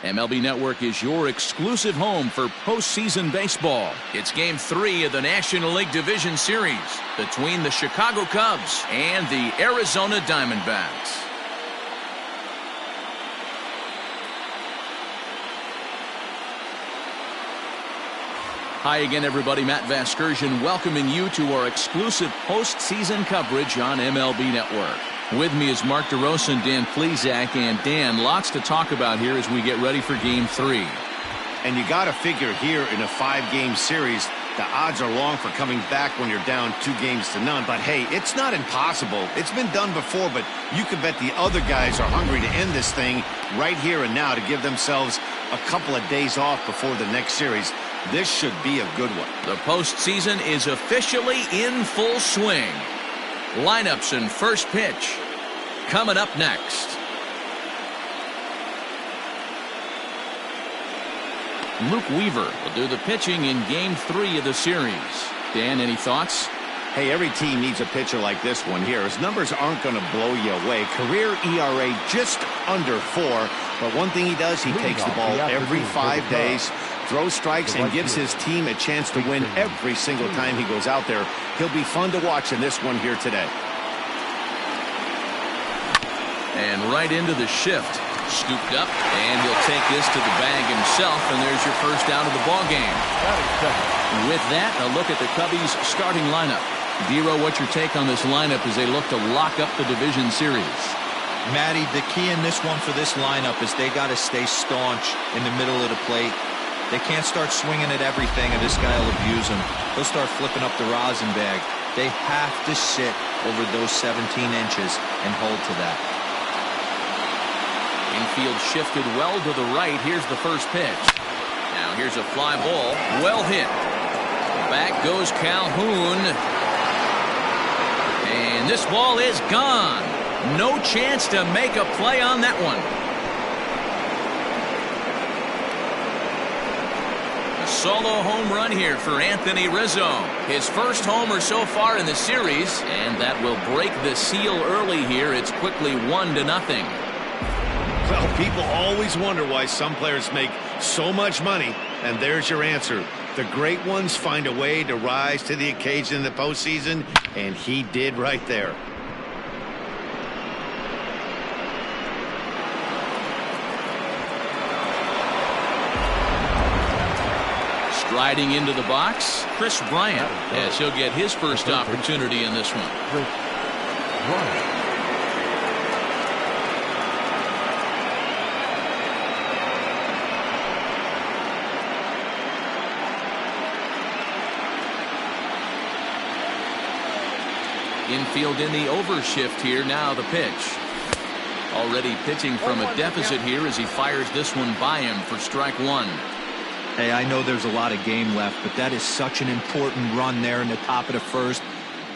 MLB Network is your exclusive home for postseason baseball. It's Game 3 of the National League Division Series between the Chicago Cubs and the Arizona Diamondbacks. Hi again, everybody. Matt Vasgersian welcoming you to our exclusive postseason coverage on MLB Network. With me is Mark DeRosa and Dan Plesac. And Dan, lots to talk about here as we get ready for Game 3. And you got to figure here in a 5-game series, the odds are long for coming back when you're down 2-0. But hey, it's not impossible. It's been done before, but you can bet the other guys are hungry to end this thing right here and now to give themselves a couple of days off before the next series. This should be a good one. The postseason is officially in full swing. Lineups and first pitch coming up next. Luke Weaver will do the pitching in Game 3 of the series. Dan, any thoughts? Hey, every team needs a pitcher like this one here. His numbers aren't going to blow you away. Career ERA just under 4. But one thing he does, he takes the ball every 5 days, throws strikes, and gives his team a chance to win every single time he goes out there. He'll be fun to watch in this one here today. And right into the shift. Scooped up, and he'll take this to the bag himself, and there's your first out of the ball game. With that, a look at the Cubbies' starting lineup. Dero, what's your take on this lineup as they look to lock up the division series? Matty, the key in this one for this lineup is they got to stay staunch in the middle of the plate. They can't start swinging at everything, and this guy will abuse them. He'll start flipping up the rosin bag. They have to sit over those 17 inches and hold to that. Infield shifted well to the right. Here's the first pitch. Now here's a fly ball. Well hit. Back goes Calhoun. And this ball is gone. No chance to make a play on that one. A solo home run here for Anthony Rizzo. His first homer so far in the series, and that will break the seal early here. It's quickly 1-0. Well, people always wonder why some players make so much money, and there's your answer. The great ones find a way to rise to the occasion in the postseason, and he did right there. Striding into the box, Chris Bryant, as he'll get his first opportunity in this one. Infield in the overshift here. Now the pitch. Already pitching from a deficit here as he fires this one by him for strike 1. Hey, I know there's a lot of game left, but that is such an important run there in the top of the first.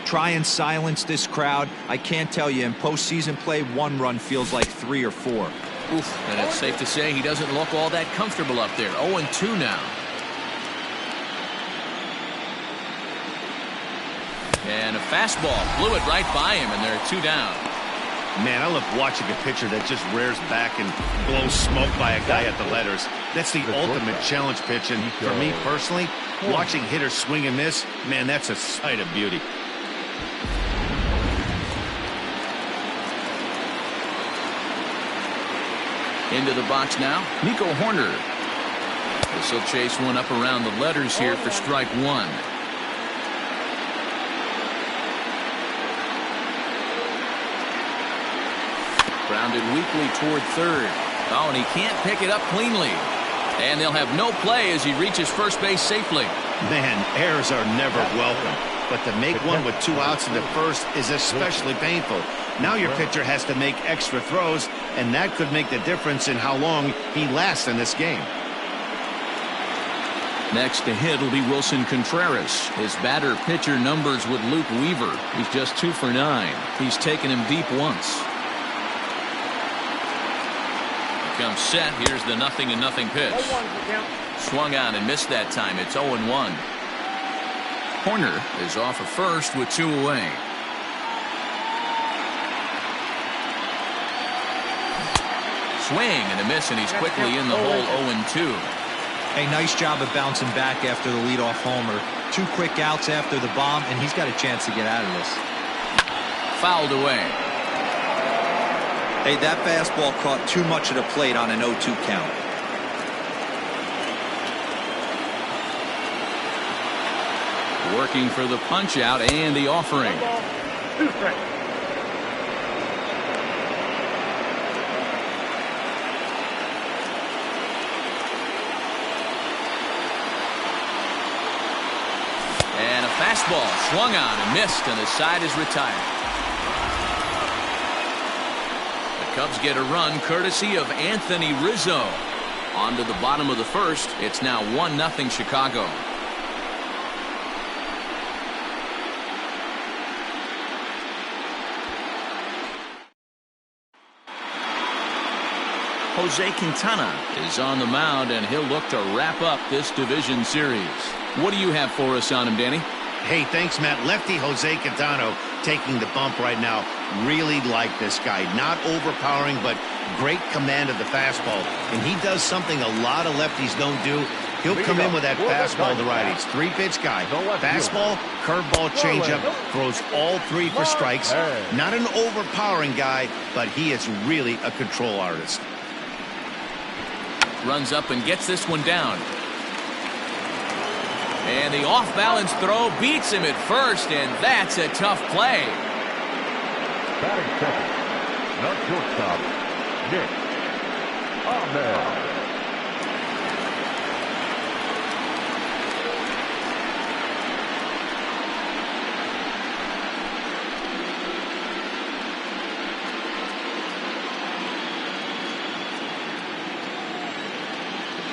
Try and silence this crowd. I can't tell you, in postseason play, 1 run feels like 3 or 4. Oof, and it's safe to say he doesn't look all that comfortable up there. 0-2 now. And a fastball blew it right by him, and they're 2 down. Man, I love watching a pitcher that just rears back and blows smoke by a guy at the letters. That's the ultimate challenge pitch, and for me personally, watching hitters swing and miss, man, that's a sight of beauty. Into the box now, Nico Horner. This will chase one up around the letters here for strike 1. Grounded weakly toward third. Oh, and he can't pick it up cleanly. And they'll have no play as he reaches first base safely. Man, errors are never welcome. But to make one with 2 outs in the first is especially painful. Now your pitcher has to make extra throws, and that could make the difference in how long he lasts in this game. Next to hit will be Wilson Contreras. His batter-pitcher numbers with Luke Weaver. He's just 2 for 9. He's taken him deep once. Comes set. Here's the 0-0 pitch. Swung on and missed that time. It's 0-1. Horner is off of first with 2 away. Swing and a miss, and he's quickly in the hole. 0-2. Hey, nice job of bouncing back after the leadoff homer. 2 quick outs after the bomb, and he's got a chance to get out of this. Fouled away. Hey, that fastball caught too much of the plate on an 0-2 count. Working for the punch out and the offering. 2 strikes. And a fastball swung on and missed, and the side is retired. The Cubs get a run courtesy of Anthony Rizzo. On to the bottom of the first. It's now 1-0 Chicago. Jose Quintana is on the mound, and he'll look to wrap up this division series. What do you have for us on him, Danny? Hey, thanks, Matt. Lefty Jose Quintana taking the bump right now. Really like this guy. Not overpowering, but great command of the fastball. And he does something a lot of lefties don't do. He'll come in with that fastball to righties. 3-pitch guy. Fastball, curveball, changeup. Throws all 3 for strikes. Not an overpowering guy, but he is really a control artist. Runs up and gets this one down. And the off-balance throw beats him at first, and that's a tough play. Batting second, not shortstop, Nick Ahmed.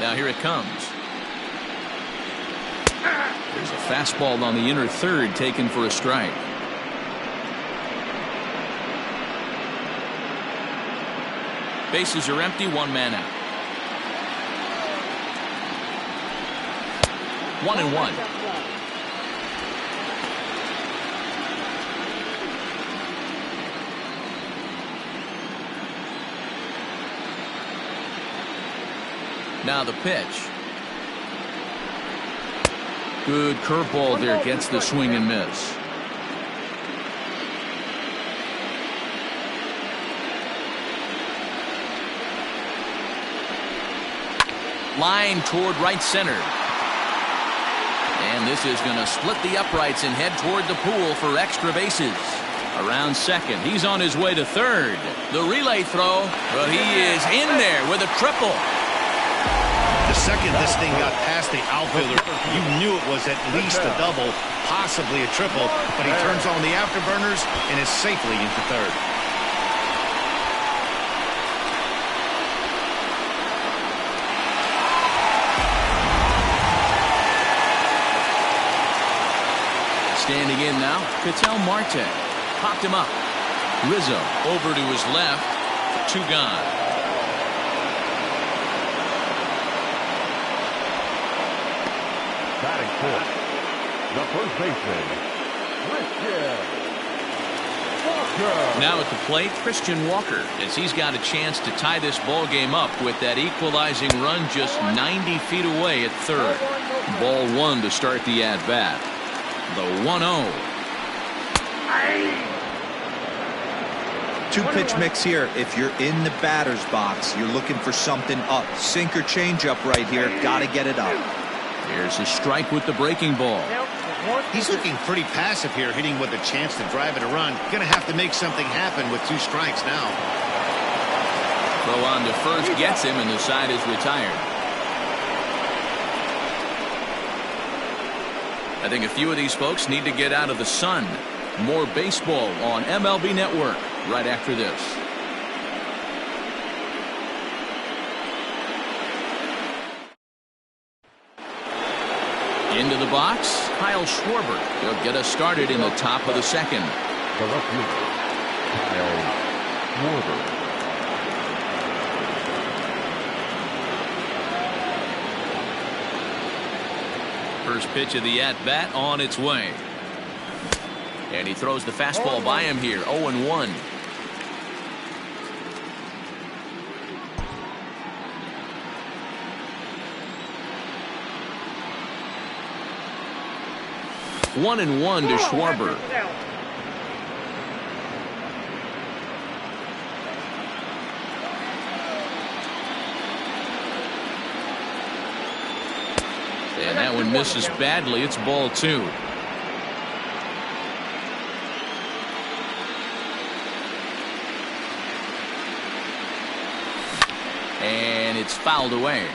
Now here it comes. There's a fastball on the inner third taken for a strike. Bases are empty, 1 man out. 1-1. Now the pitch. Good curveball there, gets the swing and miss. Line toward right center. And this is going to split the uprights and head toward the pool for extra bases. Around second, he's on his way to third. The relay throw, well, he is in there with a triple. The second this thing got past the outfielder, you knew it was at least a double, possibly a triple, but he turns on the afterburners and is safely into third. Standing in now, Ketel Marte. Popped him up. Rizzo over to his left. 2 gone. Batting fourth, the first baseman, Christian Walker. Now at the plate, Christian Walker, as he's got a chance to tie this ball game up with that equalizing run just 90 feet away at third. Ball 1 to start the at-bat. The 1-0. 2-pitch mix here. If you're in the batter's box, you're looking for something up. Sinker changeup right here. Got to get it up. Here's a strike with the breaking ball. He's looking pretty passive here, hitting with a chance to drive it a run. Gonna have to make something happen with 2 strikes now. Throw on to first gets him, and the side is retired. I think a few of these folks need to get out of the sun. More baseball on MLB Network right after this. Into the box, Kyle Schwarber. He'll get us started in the top of the second. The left fielder, Kyle Schwarber. First pitch of the at-bat on its way. And he throws the fastball by him here. 0-1. 1-1 to Schwarber. And that one misses badly. It's ball 2. And it's fouled away.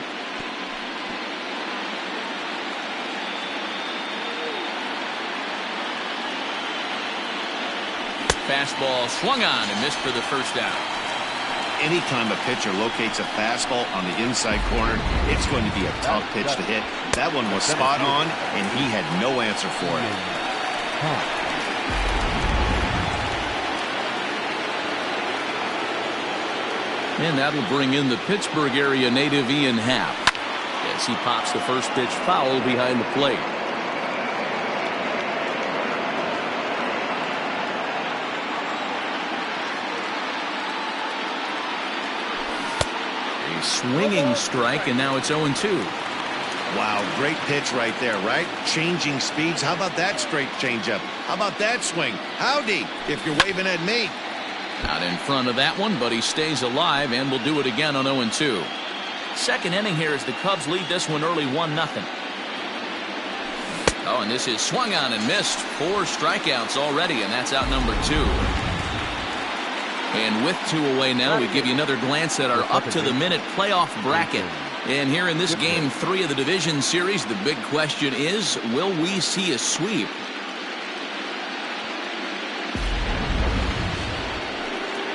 Fastball swung on and missed for the first out. Anytime a pitcher locates a fastball on the inside corner, it's going to be a tough pitch to hit. That one was spot on, and he had no answer for it. And that'll bring in the Pittsburgh area native Ian Happ as he pops the first pitch foul behind the plate. A swinging strike, and now it's 0-2. Wow, great pitch right there, right? Changing speeds. How about that straight changeup? How about that swing? Howdy, if you're waving at me. Not in front of that one, but he stays alive and will do it again on 0-2. Second inning here as the Cubs lead this one early 1-0. Oh, and this is swung on and missed. 4 strikeouts already, and that's out number 2. And with 2 away now, we give you another glance at our up-to-the-minute playoff bracket. And here in this Game 3 of the division series, the big question is, will we see a sweep?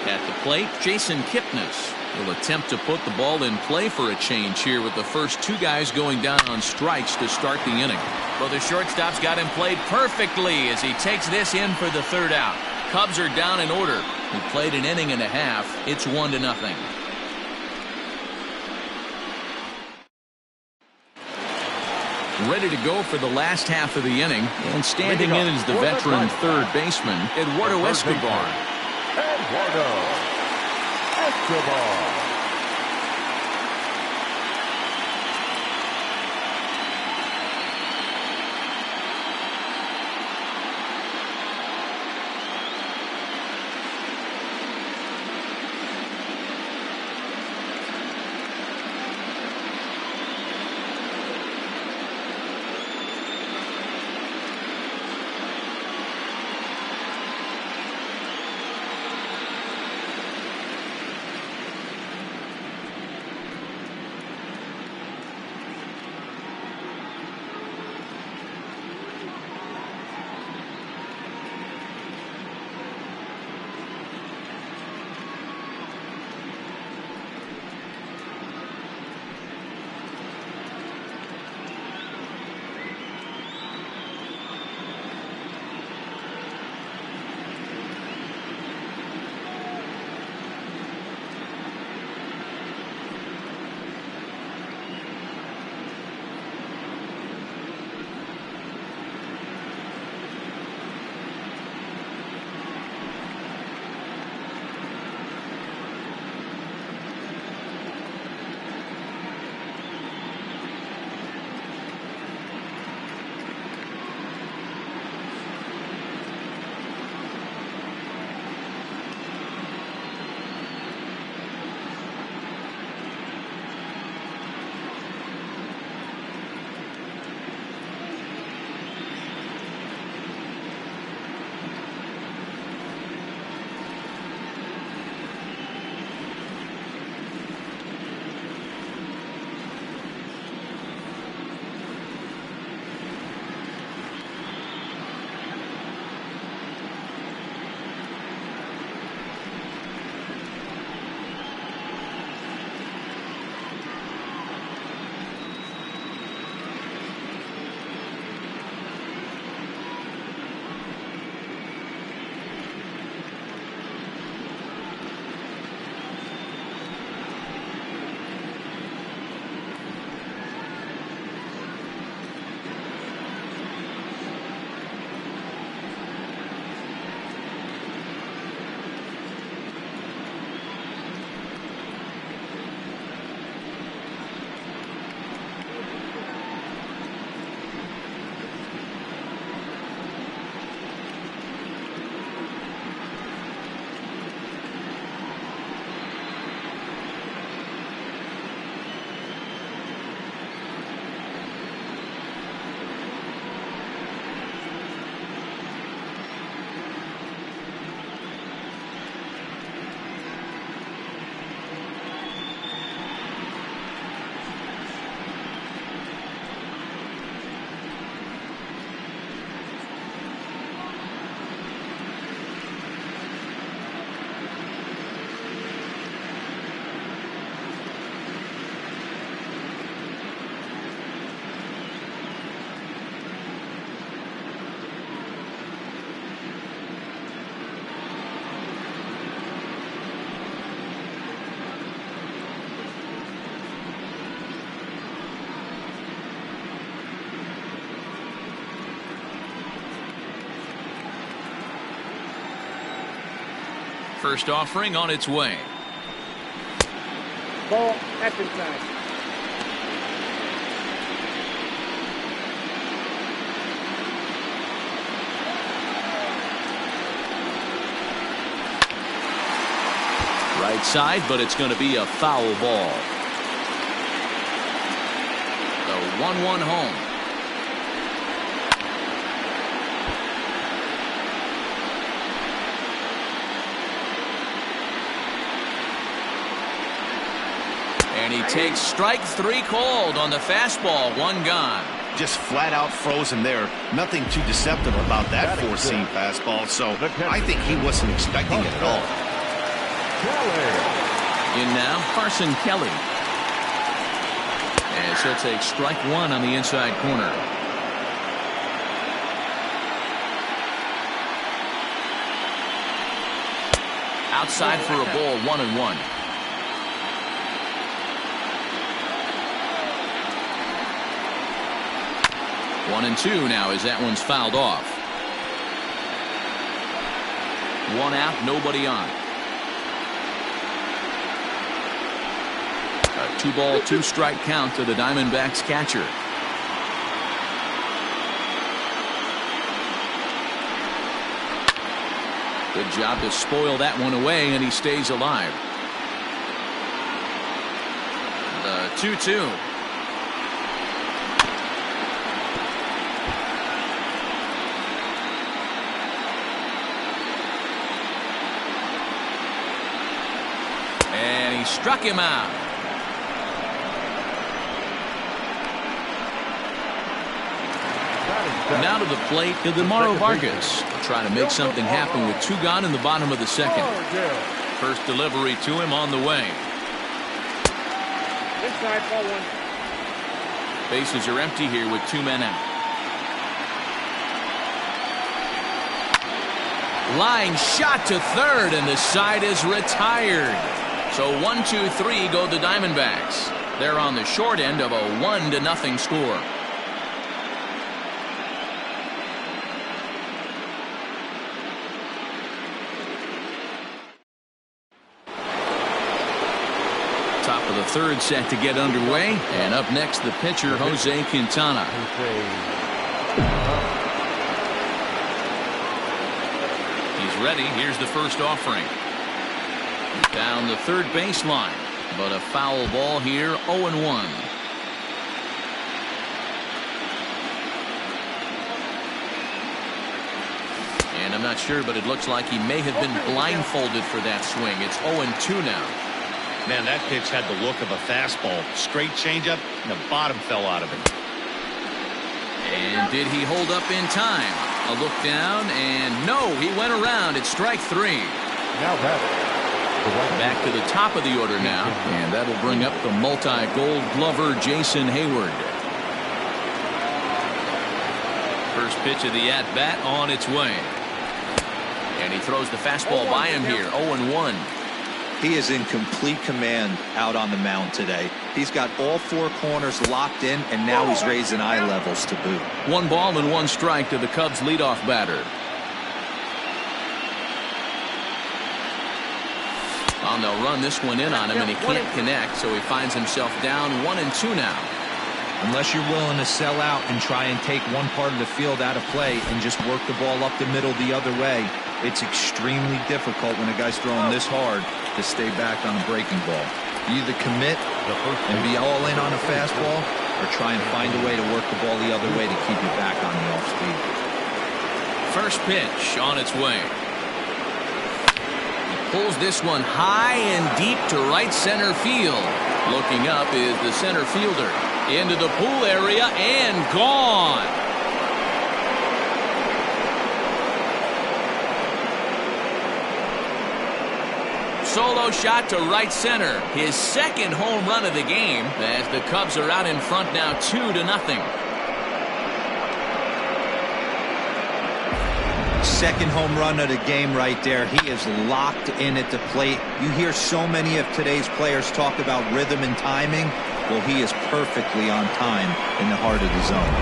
At the plate, Jason Kipnis will attempt to put the ball in play for a change here with the first 2 guys going down on strikes to start the inning. Well, the shortstop's got him played perfectly as he takes this in for the 3rd out. Cubs are down in order. We played an inning and a half. It's 1-0. Ready to go for the last half of the inning, and standing in is the veteran third baseman, Eduardo Escobar. Eduardo Escobar. First offering on its way. Ball at the time. Right side, but it's going to be a foul ball. The 1-1 home. And he takes strike 3 called on the fastball. 1 gone. Just flat out frozen there. Nothing too deceptive about that four-seam fastball, so I think he wasn't expecting it at all. In now, Carson Kelly. And he'll take strike 1 on the inside corner. Outside for a ball, 1-1. One and 2 now as that one's fouled off. 1 out, nobody on. A 2-ball, 2-strike count to the Diamondbacks catcher. Good job to spoil that one away, and he stays alive. The 2-2. And he struck him out. Now to the plate, Ildemaro Vargas. Trying to make something happen with 2 gone in the bottom of the second. First delivery to him on the way. Inside, ball 1. Bases are empty here with 2 men out. Line shot to third, and the side is retired. So 1-2-3 go the Diamondbacks. They're on the short end of a 1-0 score. Top of the third set to get underway, and up next the pitcher Jose Quintana. He's ready. Here's the first offering. Down the third baseline, but a foul ball here. 0-1. And I'm not sure, but it looks like he may have been blindfolded for that swing. It's 0-2 now. Man, that pitch had the look of a fastball. Straight changeup, and the bottom fell out of it. And did he hold up in time? A look down, and no, he went around. It's strike 3. Now Back to the top of the order now, and that'll bring up the multi-gold glover Jason Hayward. First pitch of the at-bat on its way. And he throws the fastball by him here. 0-1. He is in complete command out on the mound today. He's got all 4 corners locked in, and now he's raising eye levels to boot. 1 ball and 1 strike to the Cubs leadoff batter. Well, they'll run this one in on him, and he can't connect, so he finds himself down 1-2 now. Unless you're willing to sell out and try and take one part of the field out of play and just work the ball up the middle the other way, it's extremely difficult when a guy's throwing this hard to stay back on a breaking ball. You either commit and be all in on a fastball, or try and find a way to work the ball the other way to keep you back on the off speed. First pitch on its way. Pulls this one high and deep to right center field. Looking up is the center fielder. Into the pool area and gone. Solo shot to right center. His second home run of the game as the Cubs are out in front now 2-0. Second home run of the game right there. He is locked in at the plate. You hear so many of today's players talk about rhythm and timing. Well, he is perfectly on time in the heart of the zone.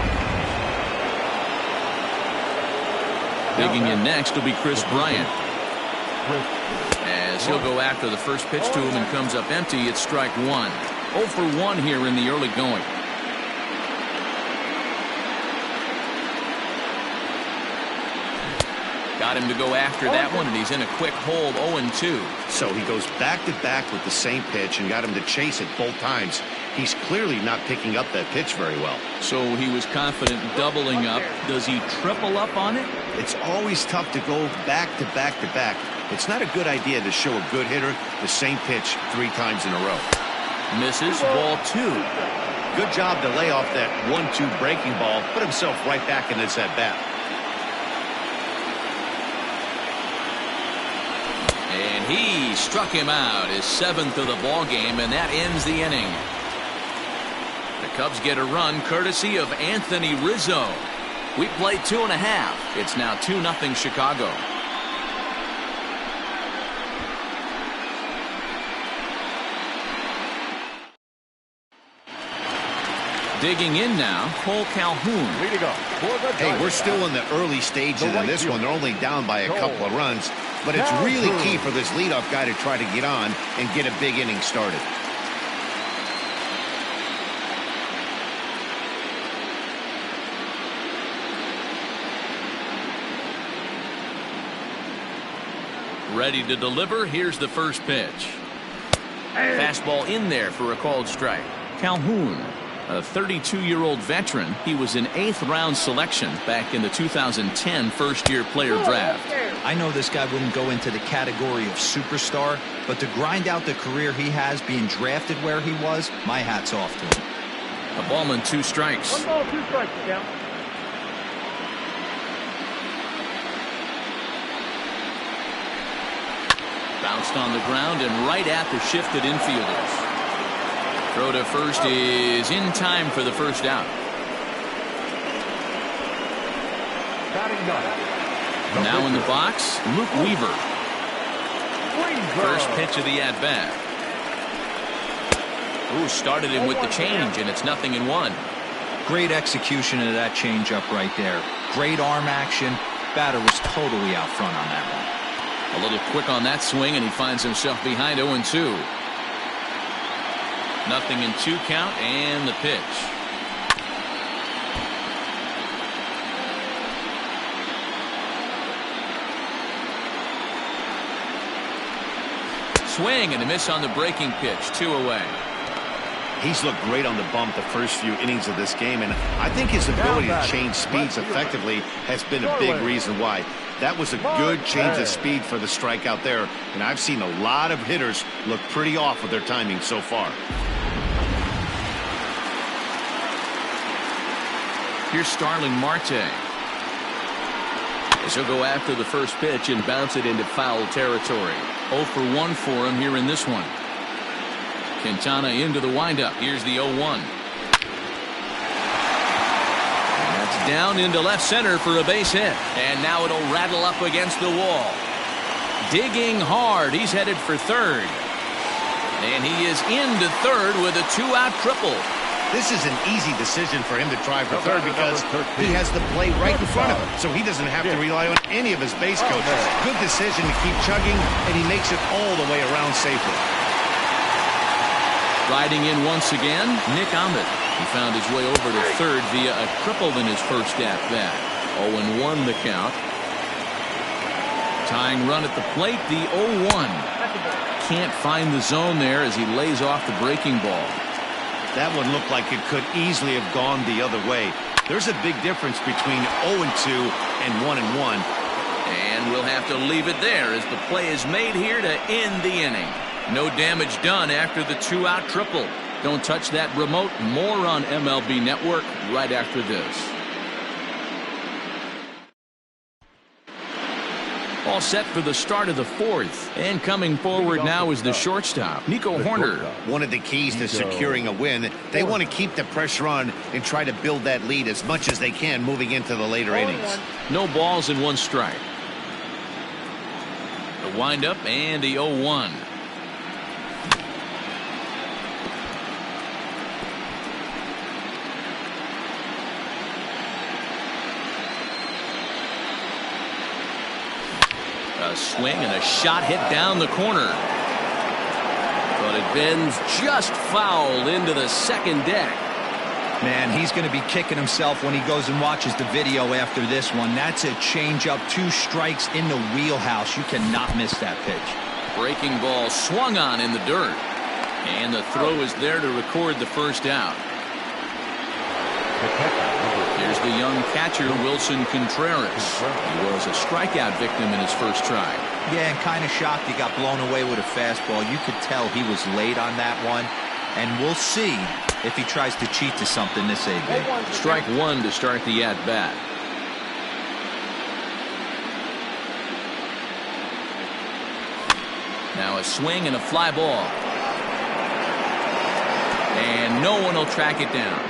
Digging in next will be Chris Bryant. As he'll go after the first pitch to him and comes up empty, it's strike one. 0 for 1 here in the early going. Got him to go after that one, and he's in a quick hold, 0-2. So he goes back-to-back with the same pitch and got him to chase it both times. He's clearly not picking up that pitch very well. So he was confident doubling up. Does he triple up on it? It's always tough to go back-to-back-to-back. It's not a good idea to show a good hitter the same pitch 3 times in a row. Misses, ball 2. Good job to lay off that 1-2 breaking ball, put himself right back in his at-bat. And he struck him out, his 7th of the ball game, and that ends the inning. The Cubs get a run courtesy of Anthony Rizzo. We played 2.5. It's now 2-0 Chicago. Digging in now, Cole Calhoun. Hey, we're still in the early stages of this one. They're only down by a couple of runs, but it's really key for this leadoff guy to try to get on and get a big inning started. Ready to deliver. Here's the first pitch. Fastball in there for a called strike. Calhoun, a 32-year-old veteran. He was an 8th-round selection back in the 2010 first-year player draft. I know this guy wouldn't go into the category of superstar, but to grind out the career he has being drafted where he was, my hat's off to him. A ball and 2 strikes. 1 ball, 2 strikes, count. Bounced on the ground and right at the shifted infielders. Throw to first is in time for the first out. Now in the box, Luke Weaver. First pitch of the at-bat. Ooh, started him with the change, and it's 0-1. Great execution of that changeup right there. Great arm action. Batter was totally out front on that one. A little quick on that swing, and he finds himself behind 0-2. 0-2 count, and the pitch. Swing and a miss on the breaking pitch. 2 away. He's looked great on the bump the first few innings of this game, and I think his ability to change speeds effectively has been a big reason why. That was a good change of speed for the strikeout there, and I've seen a lot of hitters look pretty off with their timing so far. Here's Starling Marte. As he'll go after the first pitch and bounce it into foul territory. 0 for 1 for him here in this one. Quintana into the windup. Here's the 0-1. That's down into left center for a base hit. And now it'll rattle up against the wall. Digging hard. He's headed for third. And he is into third with a 2-out triple. This is an easy decision for him to try for third because he has the play right in front of him, so he doesn't have to rely on any of his base coaches. Good decision to keep chugging, and he makes it all the way around safely. Riding in once again, Nick Ahmed. He found his way over to third via a triple in his first at-bat. 0-1 the count. Tying run at the plate, the 0-1. Can't find the zone there as he lays off the breaking ball. That one looked like it could easily have gone the other way. There's a big difference between 0-2 and 1-1. And we'll have to leave it there as the play is made here to end the inning. No damage done after the 2-out triple. Don't touch that remote. More on MLB Network right after this. All set for the start of the 4th. And coming forward now is the shortstop, Nico Horner. One of the keys to securing a win, they want to keep the pressure on and try to build that lead as much as they can moving into the later innings. No balls and 1 strike. The windup and the 0-1. A swing and a shot hit down the corner. But it bends just foul into the second deck. Man, he's going to be kicking himself when he goes and watches the video after this one. That's a changeup, 2 strikes in the wheelhouse. You cannot miss that pitch. Breaking ball swung on in the dirt. And the throw is there to record the first out. Here's the young catcher, Wilson Contreras. He was a strikeout victim in his first try. Yeah, and kind of shocked he got blown away with a fastball. You could tell he was late on that one. And we'll see if he tries to cheat to something this AB. Strike 1 to start the at-bat. Now a swing and a fly ball. And no one will track it down.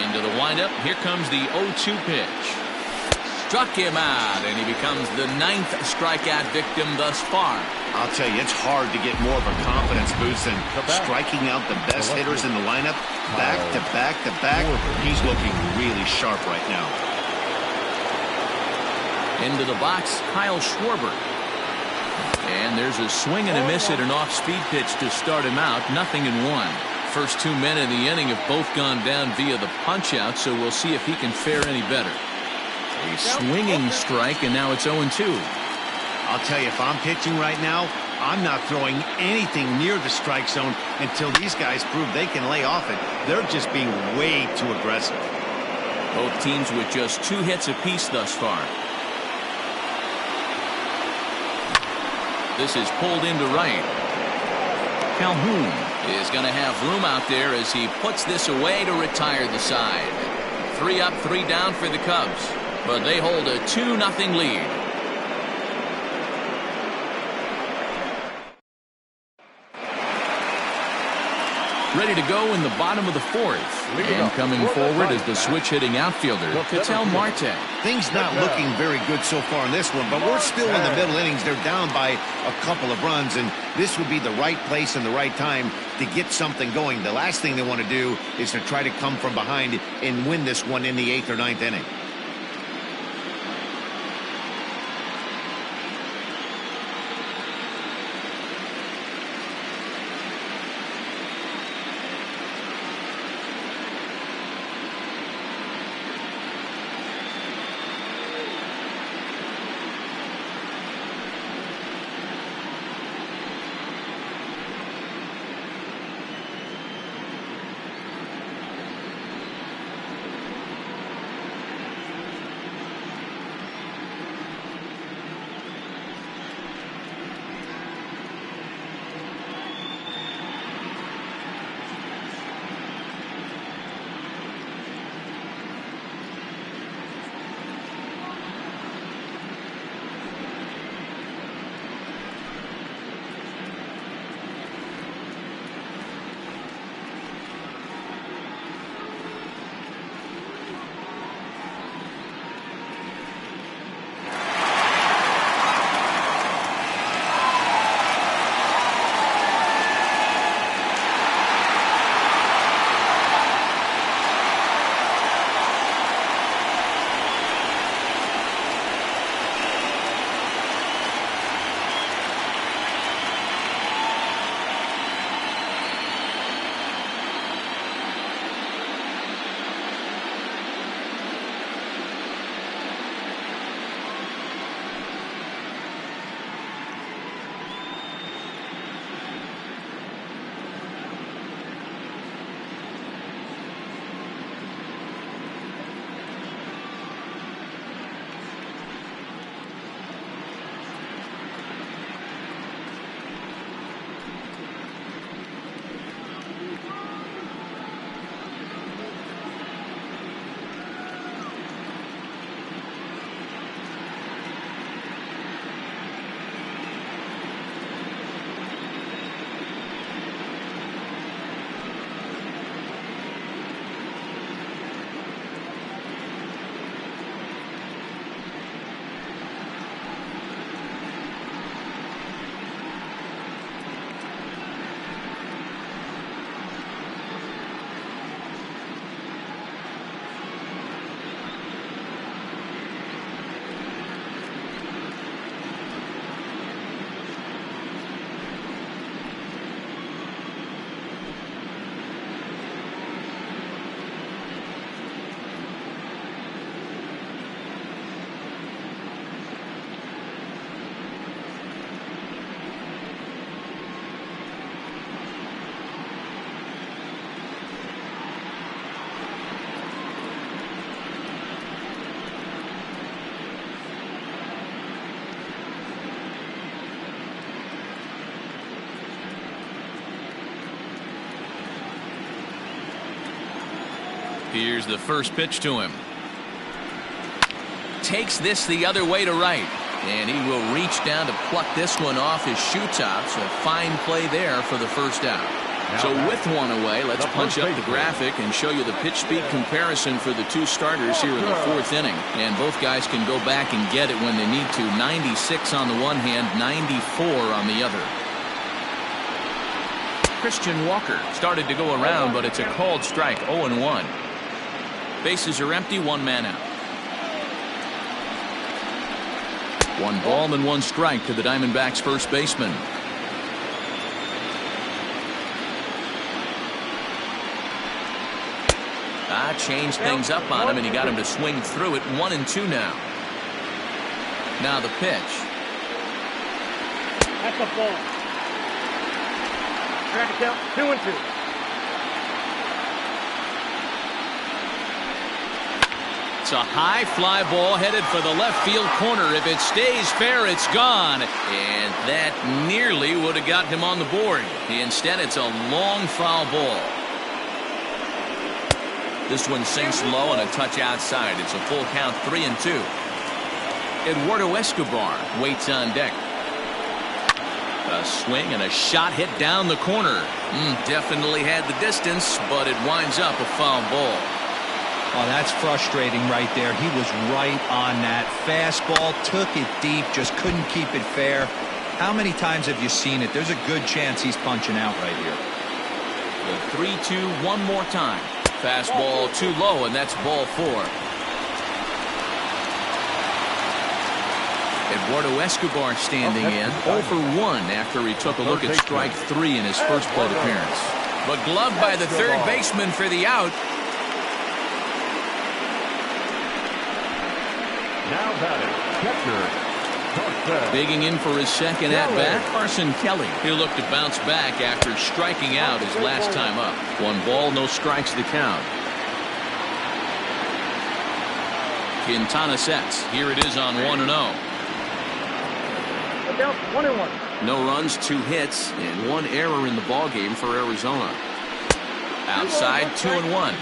Into the windup. Here comes the 0-2 pitch. Struck him out, and he becomes the 9th strikeout victim thus far. I'll tell you, it's hard to get more of a confidence boost than striking out the best hitters in the lineup. Back to back to back. He's looking really sharp right now. Into the box, Kyle Schwarber. And there's a swing and a miss at an off-speed pitch to start him out. 0-1. First 2 men in the inning have both gone down via the punch-out, so we'll see if he can fare any better. A swinging strike, and now it's 0-2. I'll tell you, if I'm pitching right now, I'm not throwing anything near the strike zone until these guys prove they can lay off it. They're just being way too aggressive. Both teams with just 2 hits apiece thus far. This is pulled into right. Calhoun is going to have room out there as he puts this away to retire the side. 3 up, 3 down for the Cubs, but they hold a 2-0 lead. Ready to go in the bottom of the 4th. And coming forward is the switch-hitting outfielder, Ketel Marte. Things not looking very good so far in this one, but we're still in the middle innings. They're down by a couple of runs, and this would be the right place and the right time to get something going. The last thing they want to do is to try to come from behind and win this one in the 8th or 9th inning. Here's the first pitch to him. Takes this the other way to right. And he will reach down to pluck this one off his shoe tops. A fine play there for the first out. So with one away, let's punch up the graphic and show you the pitch speed comparison for the two starters here in the fourth inning. And both guys can go back and get it when they need to. 96 on the one hand, 94 on the other. Christian Walker started to go around, but it's a called strike. 0-1. Bases are empty, one man out. One ball and one strike to the Diamondbacks first baseman. Changed things up on him, and he got him to swing through it. 1-2 now. Now the pitch. That's a ball. Track it down. 2-2. It's a high fly ball headed for the left field corner. If it stays fair, it's gone. And that nearly would have got him on the board. Instead, it's a long foul ball. This one sinks low and a touch outside. It's a full count, 3-2. Eduardo Escobar waits on deck. A swing and a shot hit down the corner. Definitely had the distance, but it winds up a foul ball. Oh, that's frustrating right there. He was right on that. Fastball, took it deep, just couldn't keep it fair. How many times have you seen it? There's a good chance he's punching out right here. The 3-2 one more time. Fastball too low, and that's ball 4. Eduardo Escobar standing in 0 for 1 after he took a look at strike 3 in his first plate appearance. But gloved by the third baseman for the out. Now batting, catcher. Digging in for his second at-bat, Carson Kelly. He'll look to bounce back after striking out his last time up. 1 ball, no strikes to count. Quintana sets. Here it is on 1-0. 1-1. No runs, 2 hits, and 1 error in the ballgame for Arizona. Outside, 2-1.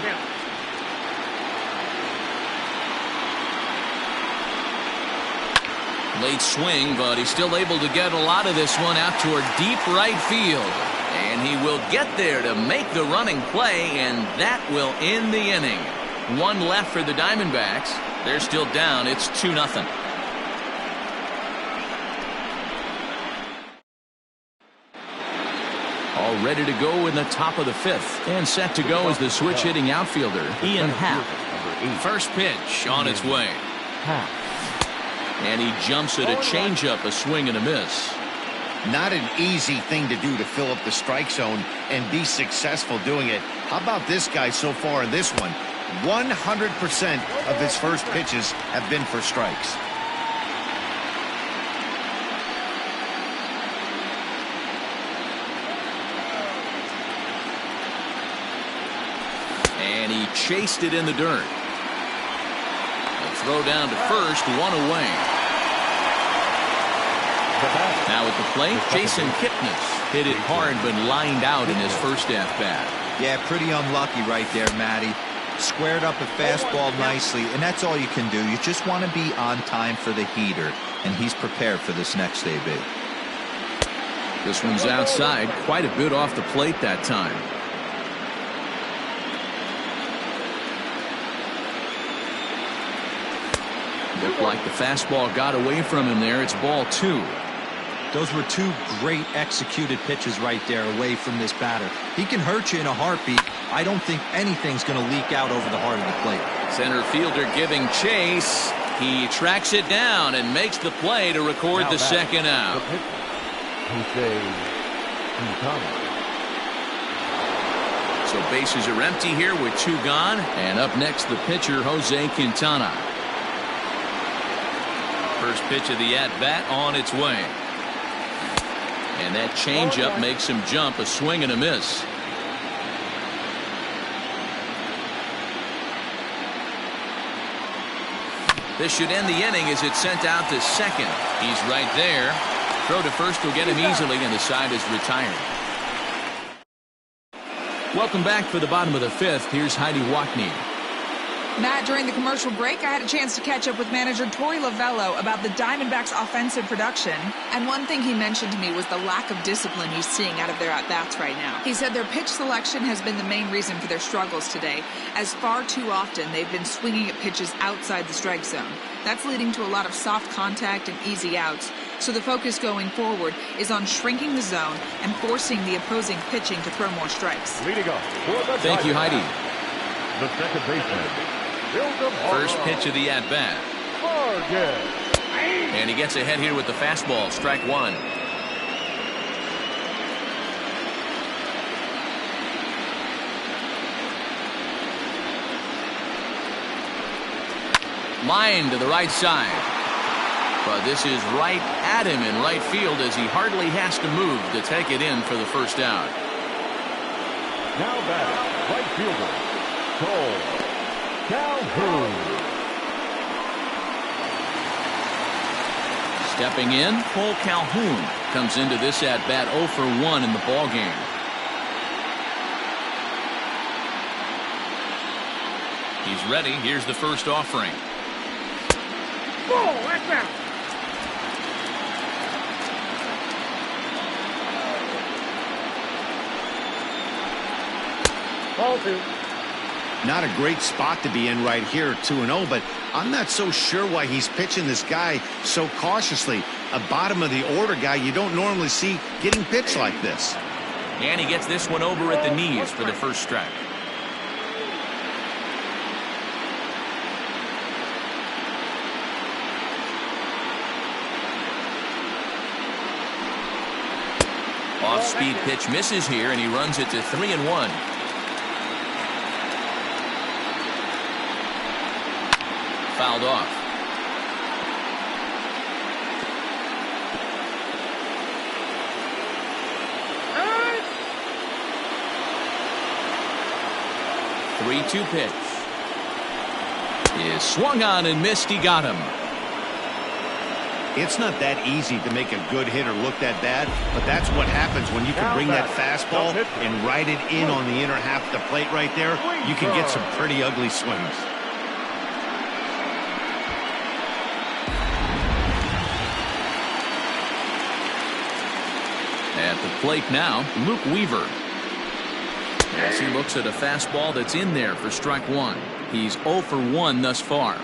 Late swing, but he's still able to get a lot of this one out toward deep right field. And he will get there to make the running play, and that will end the inning. 1 left for the Diamondbacks. They're still down. It's 2-0. All ready to go in the top of the 5th. And set to go is the switch-hitting outfielder, Ian Happ. First pitch on its way. And he jumps at a changeup, a swing and a miss. Not an easy thing to do to fill up the strike zone and be successful doing it. How about this guy so far in this one? 100% of his first pitches have been for strikes. And he chased it in the dirt. Throw down to first, 1 away. Now at the plate, Jason Kipnis hit it hard but lined out in his first at-bat. Yeah, pretty unlucky right there, Matty. Squared up a fastball nicely, and that's all you can do. You just want to be on time for the heater, and he's prepared for this next AB. This one's outside, quite a bit off the plate that time. Looked like the fastball got away from him there. It's ball 2. Those were 2 great executed pitches right there away from this batter. He can hurt you in a heartbeat. I don't think anything's going to leak out over the heart of the plate. Center fielder giving chase. He tracks it down and makes the play to record the second out. So bases are empty here with 2 gone. And up next, the pitcher, Jose Quintana. First pitch of the at-bat on its way. And that changeup makes him jump, a swing and a miss. This should end the inning as it's sent out to second. He's right there. Throw to first will get him easily, and the side is retired. Welcome back for the bottom of the 5th. Here's Heidi Wackney. Matt, during the commercial break, I had a chance to catch up with manager Torey Lavello about the Diamondbacks' offensive production. And one thing he mentioned to me was the lack of discipline he's seeing out of their at-bats right now. He said their pitch selection has been the main reason for their struggles today, as far too often they've been swinging at pitches outside the strike zone. That's leading to a lot of soft contact and easy outs. So the focus going forward is on shrinking the zone and forcing the opposing pitching to throw more strikes. Leading up for the Thank you, Heidi. The second baseman. First pitch of the at-bat. And he gets ahead here with the fastball, strike one. Line to the right side. But this is right at him in right field as he hardly has to move to take it in for the first out. Now batting, right fielder, Cole Calhoun. Stepping in, Cole Calhoun comes into this at-bat 0 for 1 in the ballgame. He's ready. Here's the first offering. Ball, that's out. Ball 2. Not a great spot to be in right here, 2-0, but I'm not so sure why he's pitching this guy so cautiously. A bottom of the order guy you don't normally see getting pitched like this. And he gets this one over at the knees for the first strike. Off-speed pitch misses here, and he runs it to 3-1. Fouled off. The 3-2 pitch is swung on and missed. He got him. It's not that easy to make a good hitter look that bad, but that's what happens when you can bring that fastball and ride it in on the inner half of the plate right there. You can get some pretty ugly swings. At the plate now, Luke Weaver. As he looks at a fastball that's in there for strike one. He's 0 for 1 thus far.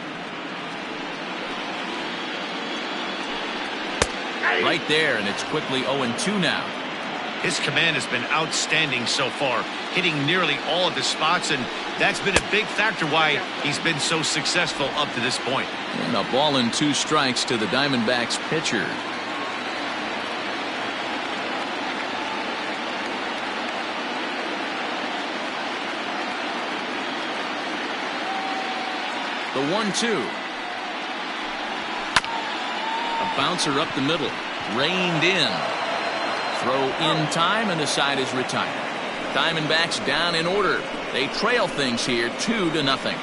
Right there, and it's quickly 0-2 now. His command has been outstanding so far, hitting nearly all of his spots, and that's been a big factor why he's been so successful up to this point. And a ball and 2 strikes to the Diamondbacks pitcher. The 1-2. A bouncer up the middle. Reined in. Throw in time, and the side is retired. Diamondbacks down in order. They trail things here 2-0.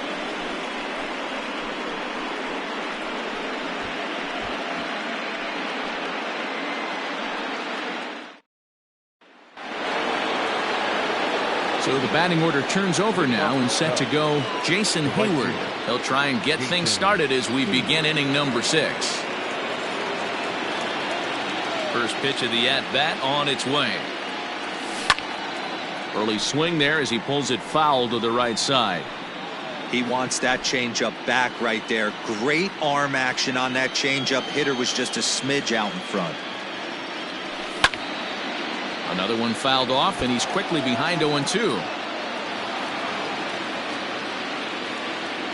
So the batting order turns over now and set to go Jason Hayward. He'll try and get things started as we begin inning number 6. First pitch of the at-bat on its way. Early swing there as he pulls it foul to the right side. He wants that changeup back right there. Great arm action on that changeup. Hitter was just a smidge out in front. Another one fouled off, and he's quickly behind 0-2.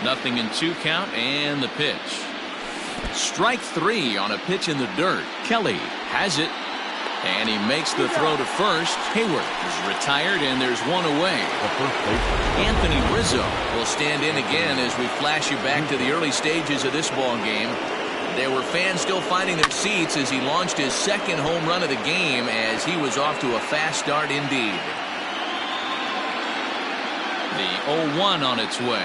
Nothing in 2 count, and the pitch. Strike 3 on a pitch in the dirt. Kelly has it, and he makes the throw to first. Hayward is retired, and there's one away. Anthony Rizzo will stand in again as we flash you back to the early stages of this ball game. There were fans still finding their seats as he launched his second home run of the game as he was off to a fast start indeed. The 0-1 on its way.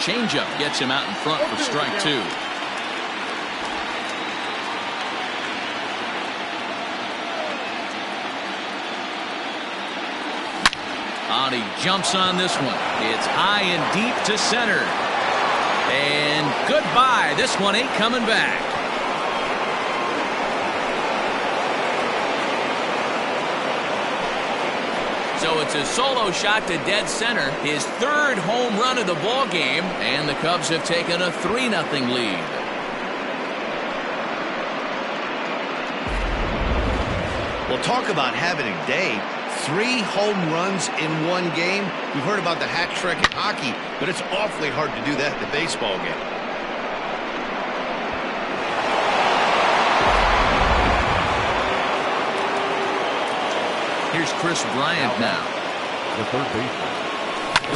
Changeup gets him out in front for strike 2. And he jumps on this one. It's high and deep to center. And goodbye. This one ain't coming back. So it's a solo shot to dead center. His third home run of the ball game. And the Cubs have taken a 3-0 lead. Well, talk about having a day. 3 home runs in one game. We've heard about the hat trick in hockey, but it's awfully hard to do that in a baseball game. Here's Chris Bryant now. The third baseman.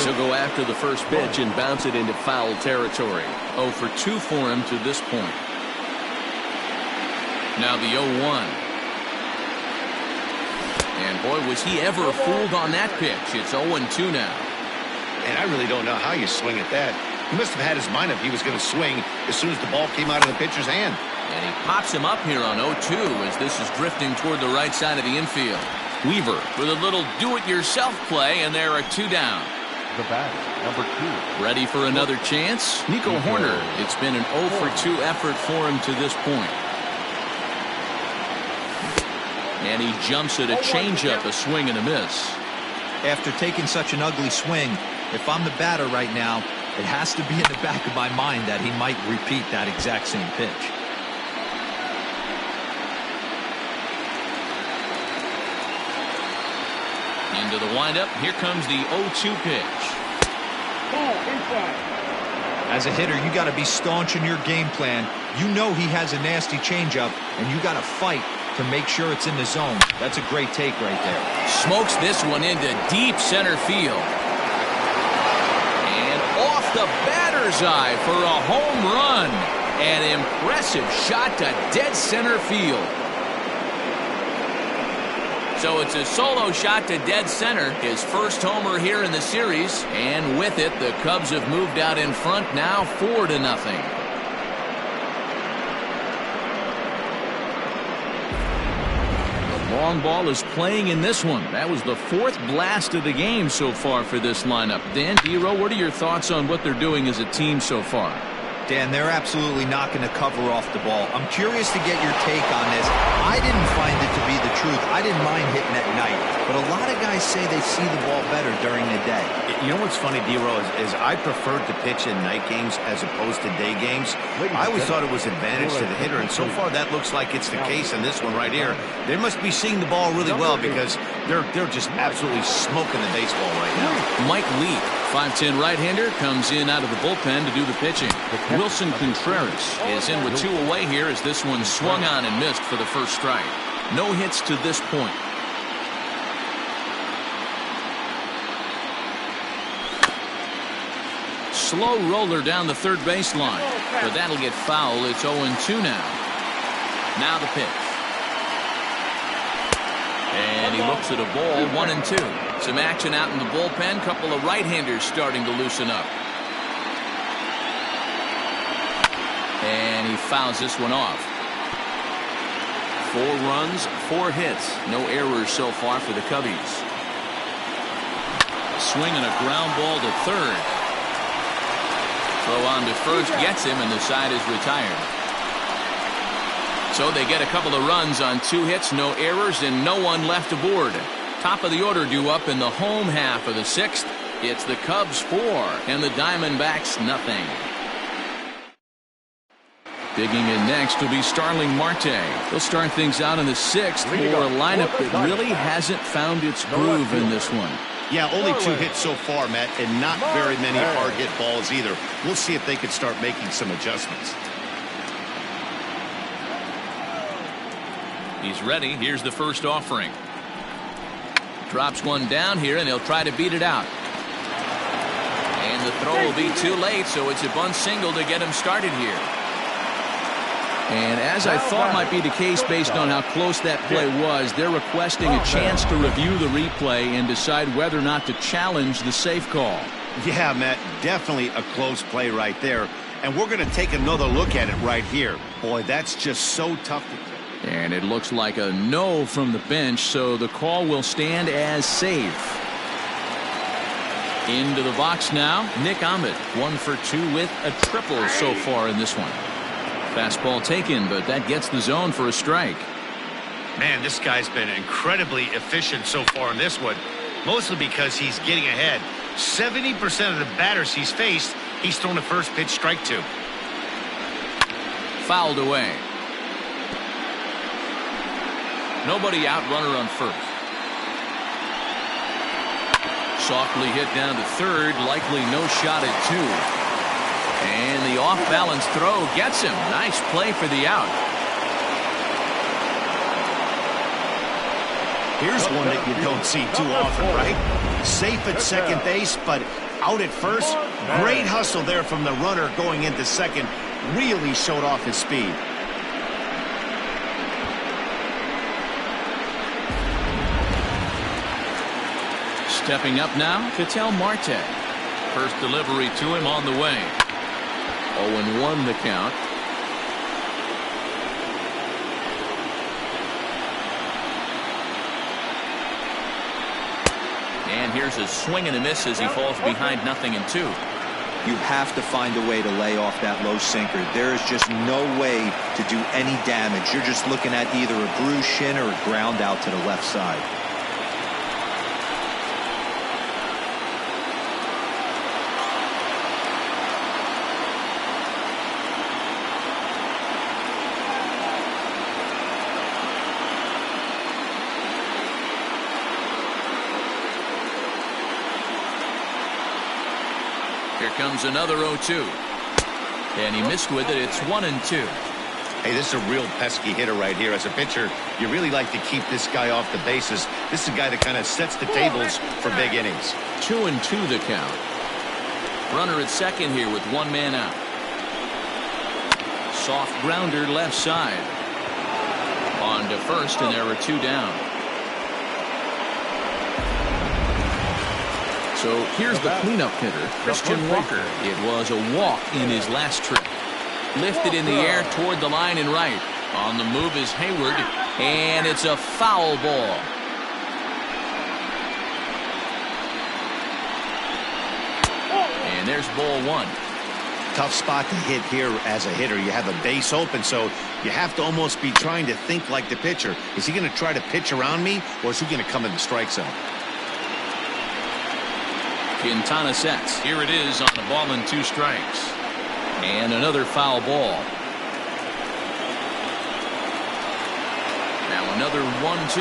She'll go after the first pitch and bounce it into foul territory. 0 for 2 for him to this point. Now the 0-1. And boy, was he ever fooled on that pitch. It's 0-2 now. And I really don't know how you swing at that. He must have had his mind up he was going to swing as soon as the ball came out of the pitcher's hand. And he pops him up here on 0-2 as this is drifting toward the right side of the infield. Weaver with a little do-it-yourself play, and there are 2 down. The batter, number 2. Ready for another chance? Nico Horner. It's been an 0 for 2 effort for him to this point. And he jumps at a changeup, a swing and a miss. After taking such an ugly swing, if I'm the batter right now, it has to be in the back of my mind that he might repeat that exact same pitch. Into the windup. Here comes the 0-2 pitch. Ball inside. As a hitter, you got to be staunch in your game plan. You know he has a nasty changeup, and you got to fight to make sure it's in the zone. That's a great take right there. Smokes this one into deep center field. And off the batter's eye for a home run. An impressive shot to dead center field. So it's a solo shot to dead center. His first homer here in the series. And with it, the Cubs have moved out in front now 4-0. Long ball is playing in this one. That was the 4th blast of the game so far for this lineup. Dan, Dero, what are your thoughts on what they're doing as a team so far? Dan, they're absolutely not going to cover off the ball. I'm curious to get your take on this. I didn't find it to be the truth. I didn't mind hitting at night, but a lot of guys say they see the ball better during the day. You know what's funny, D-Row, is I preferred to pitch in night games as opposed to day games. I always thought it was advantage to the hitter, and so far that looks like it's the case in this one right here. They must be seeing the ball really well because they're just absolutely smoking the baseball right now. Mike Lee, 5'10" right-hander, comes in out of the bullpen to do the pitching. Wilson Contreras is in with 2 away here as this one swung on and missed for the first strike. No hits to this point. Slow roller down the third baseline, but that'll get foul. It's 0-2 now. Now the pitch. And he looks at a ball, 1-2. Some action out in the bullpen. Couple of right-handers starting to loosen up. And he fouls this one off. 4 runs, 4 hits. No errors so far for the Cubbies. Swing and a ground ball to third. Throw on to first gets him, and the side is retired. So they get a couple of runs on 2 hits, no errors, and no one left aboard. Top of the order due up in the home half of the 6th. It's the Cubs 4 and the Diamondbacks nothing. Digging in next will be Starling Marte. He'll start things out in the 6th for a lineup that really hasn't found its groove in this one. Yeah, only 2 hits so far, Matt, and not very many hard hit balls either. We'll see if they can start making some adjustments. He's ready. Here's the first offering. Drops one down here, and he'll try to beat it out. And the throw will be too late, so it's a bunt single to get him started here. And as I thought might be the case based on how close that play was, they're requesting a chance to review the replay and decide whether or not to challenge the safe call. Yeah, Matt, definitely a close play right there. And we're going to take another look at it right here. Boy, that's just so tough to take. And it looks like a no from the bench, so the call will stand as safe. Into the box now, Nick Ahmed, 1 for 2 with a triple so far in this one. Fastball taken, but that gets the zone for a strike. Man, this guy's been incredibly efficient so far in this one, mostly because he's getting ahead. 70% of the batters he's faced, he's thrown a first pitch strike to. Fouled away. Nobody out, runner on first. Softly hit down to third, likely no shot at 2. And the off-balance throw gets him. Nice play for the out. Here's one that you don't see too often, right? Safe at second base, but out at first. Great hustle there from the runner going into second. Really showed off his speed. Stepping up now, Ketel Marte. First delivery to him on the way. 0-1 the count. And here's a swing and a miss as he falls behind 0-2. You have to find a way to lay off that low sinker. There is just no way to do any damage. You're just looking at either a bruised shin or a ground out to the left side. Here comes another 0-2. And he missed with it. It's 1-2. Hey, this is a real pesky hitter right here. As a pitcher, you really like to keep this guy off the bases. This is a guy that kind of sets the tables for big innings. 2-2 the count. Runner at second here with 1 man out. Soft grounder left side. On to first, and there are 2 down. So here's the cleanup hitter, Christian Walker. It was a walk in his last trip. Lifted in the air toward the line and right. On the move is Hayward, and it's a foul ball. And there's ball 1. Tough spot to hit here as a hitter. You have a base open, so you have to almost be trying to think like the pitcher. Is he going to try to pitch around me, or is he going to come in the strike zone? Quintana sets. Here it is on a ball and 2 strikes. And another foul ball. Now another 1-2.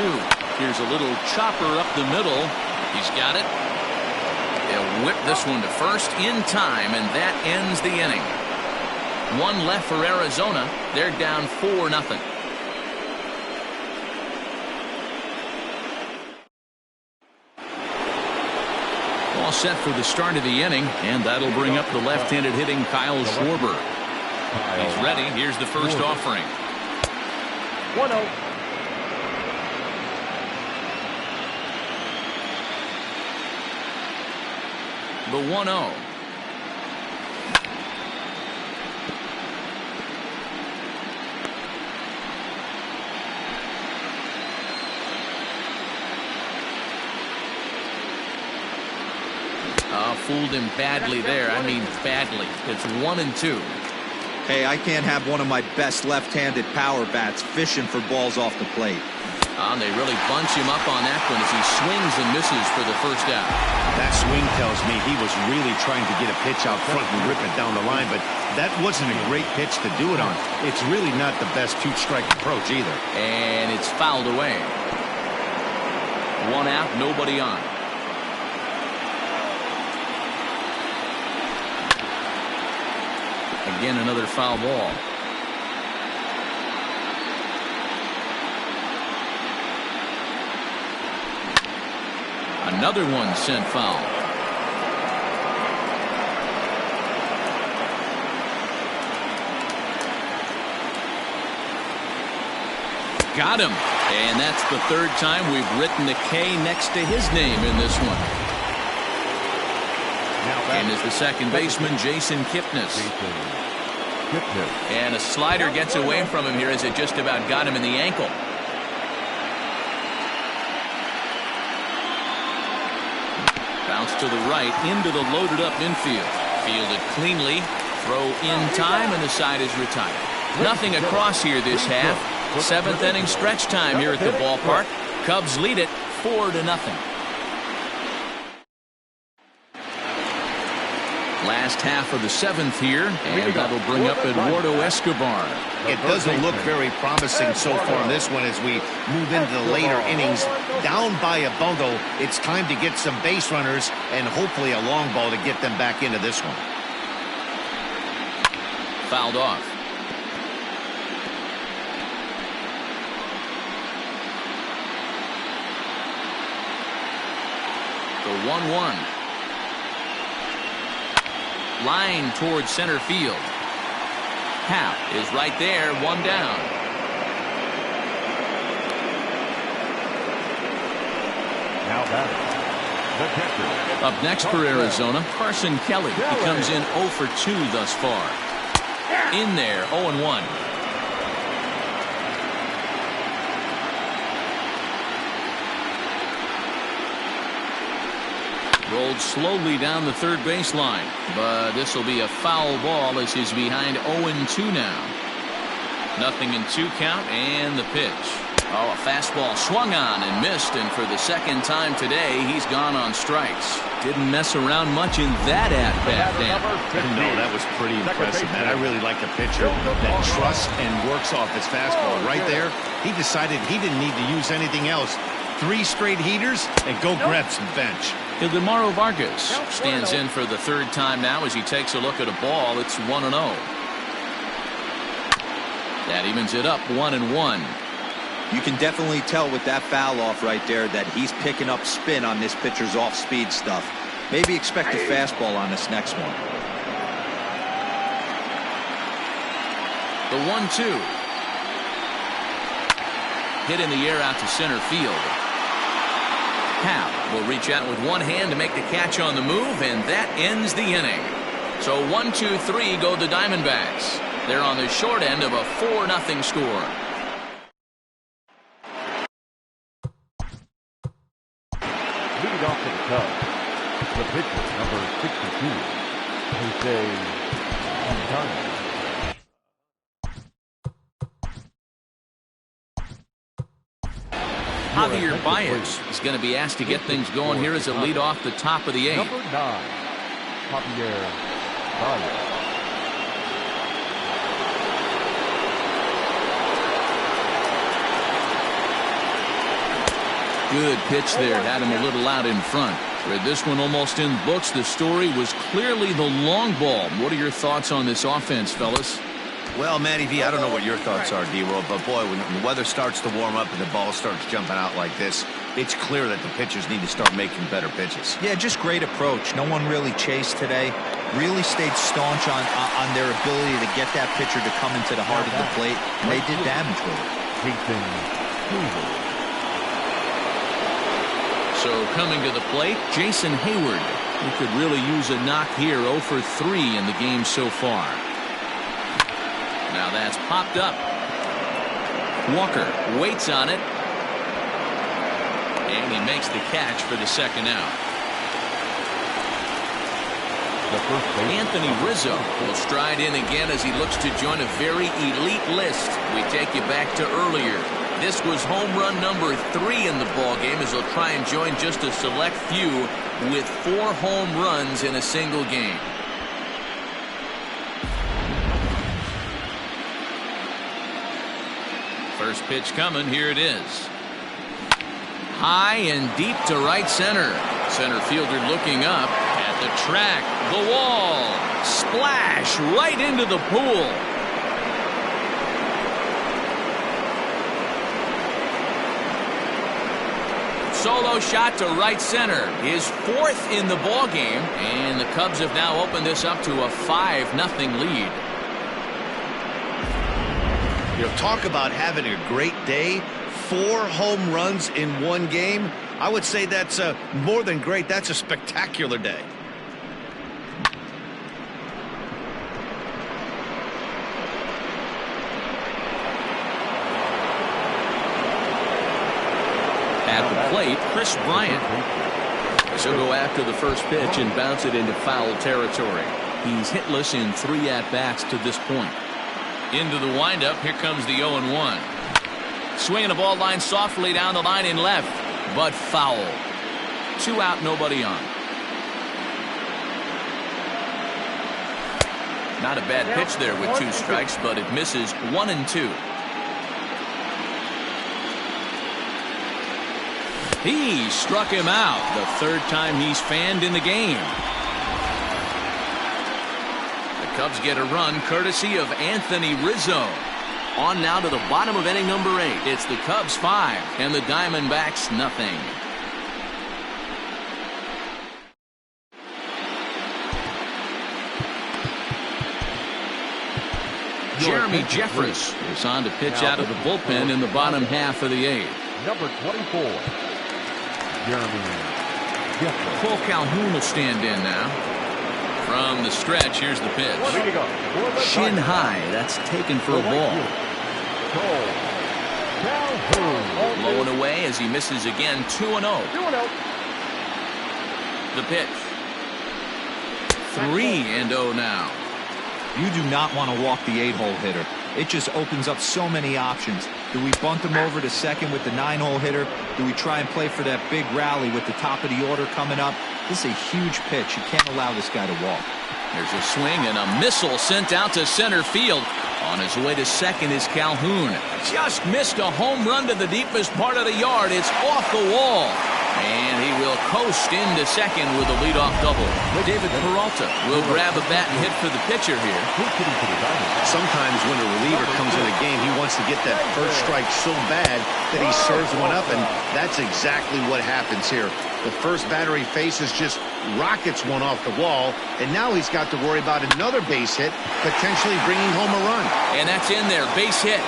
Here's a little chopper up the middle. He's got it. They'll whip this one to first in time, and that ends the inning. 1 left for Arizona. They're down 4-0. All set for the start of the inning, and that'll bring up the left-handed hitting Kyle Schwarber. He's ready. Here's the first offering. 1-0. The 1-0. Fooled him badly there. I mean badly. It's 1-2. Hey, I can't have one of my best left-handed power bats fishing for balls off the plate. They really bunch him up on that one as he swings and misses for the first out. That swing tells me he was really trying to get a pitch out front and rip it down the line, but that wasn't a great pitch to do it on. It's really not the best 2-strike approach either. And it's fouled away. 1 out, nobody on. Again, another foul ball. Another one sent foul. Got him. And that's the 3rd time we've written a K next to his name in this one. And is the second baseman, Jason Kipnis. And a slider gets away from him here as it just about got him in the ankle. bounce to the right into the loaded up infield. Fielded cleanly. Throw in time, and the side is retired. Nothing across here this half. 7th inning stretch time here at the ballpark. Cubs lead it 4-0. Last half of the 7th here, and that'll bring up Eduardo Escobar. It doesn't look very promising so far in this one as we move into the later innings. Down by a bundle, it's time to get some base runners and hopefully a long ball to get them back into this one. Fouled off. The 1-1. Line towards center field. Hap is right there, one down. Now batting, the catcher. Up next for Arizona, Carson Kelly. He comes in 0 for 2 thus far. In there, 0-1. Rolled slowly down the third baseline, but this will be a foul ball as he's behind 0-2 now. 0-2 count, and the pitch. Oh, a fastball swung on and missed, and for the second time today, he's gone on strikes. Didn't mess around much in that at-bat, Dan. No, that was pretty impressive, man. I really like a pitcher that trusts and works off his fastball. Right there, he decided he didn't need to use anything else. 3 straight heaters, and go grab some bench. Ildemaro Vargas stands in for the third time now as he takes a look at a ball. It's 1-0. That evens it up 1-1. You can definitely tell with that foul off right there that he's picking up spin on this pitcher's off-speed stuff. Maybe expect a fastball on this next one. The 1-2. Hit in the air out to center field. Hap will reach out with one hand to make the catch on the move, and that ends the inning. So 1-2-3 go the Diamondbacks. They're on the short end of a 4-0 score. Lead off to the Cubs. The pitcher, number 62, Jose Quintana. Javier Baez is going to be asked to get things going here as a lead off the top of the 8th. Number 9, Javier Baez. Good pitch there, had him a little out in front. With this one almost in books, the story was clearly the long ball. What are your thoughts on this offense, fellas? Well, Matty V, I don't know what your thoughts are, D-Roll, but boy, when the weather starts to warm up and the ball starts jumping out like this, it's clear that the pitchers need to start making better pitches. Yeah, just great approach. No one really chased today. Really stayed staunch on their ability to get that pitcher to come into the heart of the plate, and they did damage with it. So coming to the plate, Jason Hayward. He could really use a knock here. 0 for 3 in the game so far. Now that's popped up. Walker waits on it. And he makes the catch for the second out. Anthony Rizzo will stride in again as he looks to join a very elite list. We take you back to earlier. This was home run number 3 in the ballgame as he'll try and join just a select few with 4 home runs in a single game. First pitch coming. Here it is. High and deep to right center. Center fielder looking up at the track. The wall. Splash right into the pool. Solo shot to right center. His 4th in the ball game, and the Cubs have now opened this up to a 5-0 lead. You know, talk about having a great day. 4 home runs in one game. I would say that's more than great. That's a spectacular day. At the plate, Chris Bryant. He'll go after the first pitch and bounce it into foul territory. He's hitless in 3 at-bats to this point. Into the windup. Here comes the 0-1. Swinging the ball line softly down the line in left, but foul. 2 out, nobody on. Not a bad pitch there with 2 strikes, but it misses 1-2. He struck him out, the 3rd time he's fanned in the game. The Cubs get a run courtesy of Anthony Rizzo. On now to the bottom of inning number 8. It's the Cubs 5 and the Diamondbacks nothing. Jeremy Jeffress is on to pitch out of the bullpen in the bottom half of the 8th. Number 24, Jeremy Jeffress. Cole Calhoun will stand in now. From the stretch, here's the pitch. Shin high. That's taken for a ball. Low and away as he misses again. 2-0. The pitch. 3-0 now. You do not want to walk the 8-hole hitter. It just opens up so many options. Do we bunt him over to second with the 9-hole hitter? Do we try and play for that big rally with the top of the order coming up? This is a huge pitch. You can't allow this guy to walk. There's a swing and a missile sent out to center field. On his way to second is Calhoun. Just missed a home run to the deepest part of the yard. It's off the wall. And he will coast into second with a leadoff double. David Peralta will grab a bat and hit for the pitcher here. Sometimes when a reliever comes in a game, he wants to get that first strike so bad that he serves one up, and that's exactly what happens here. The first batter he faces just rockets one off the wall, and now he's got to worry about another base hit, potentially bringing home a run. And that's in there, base hit.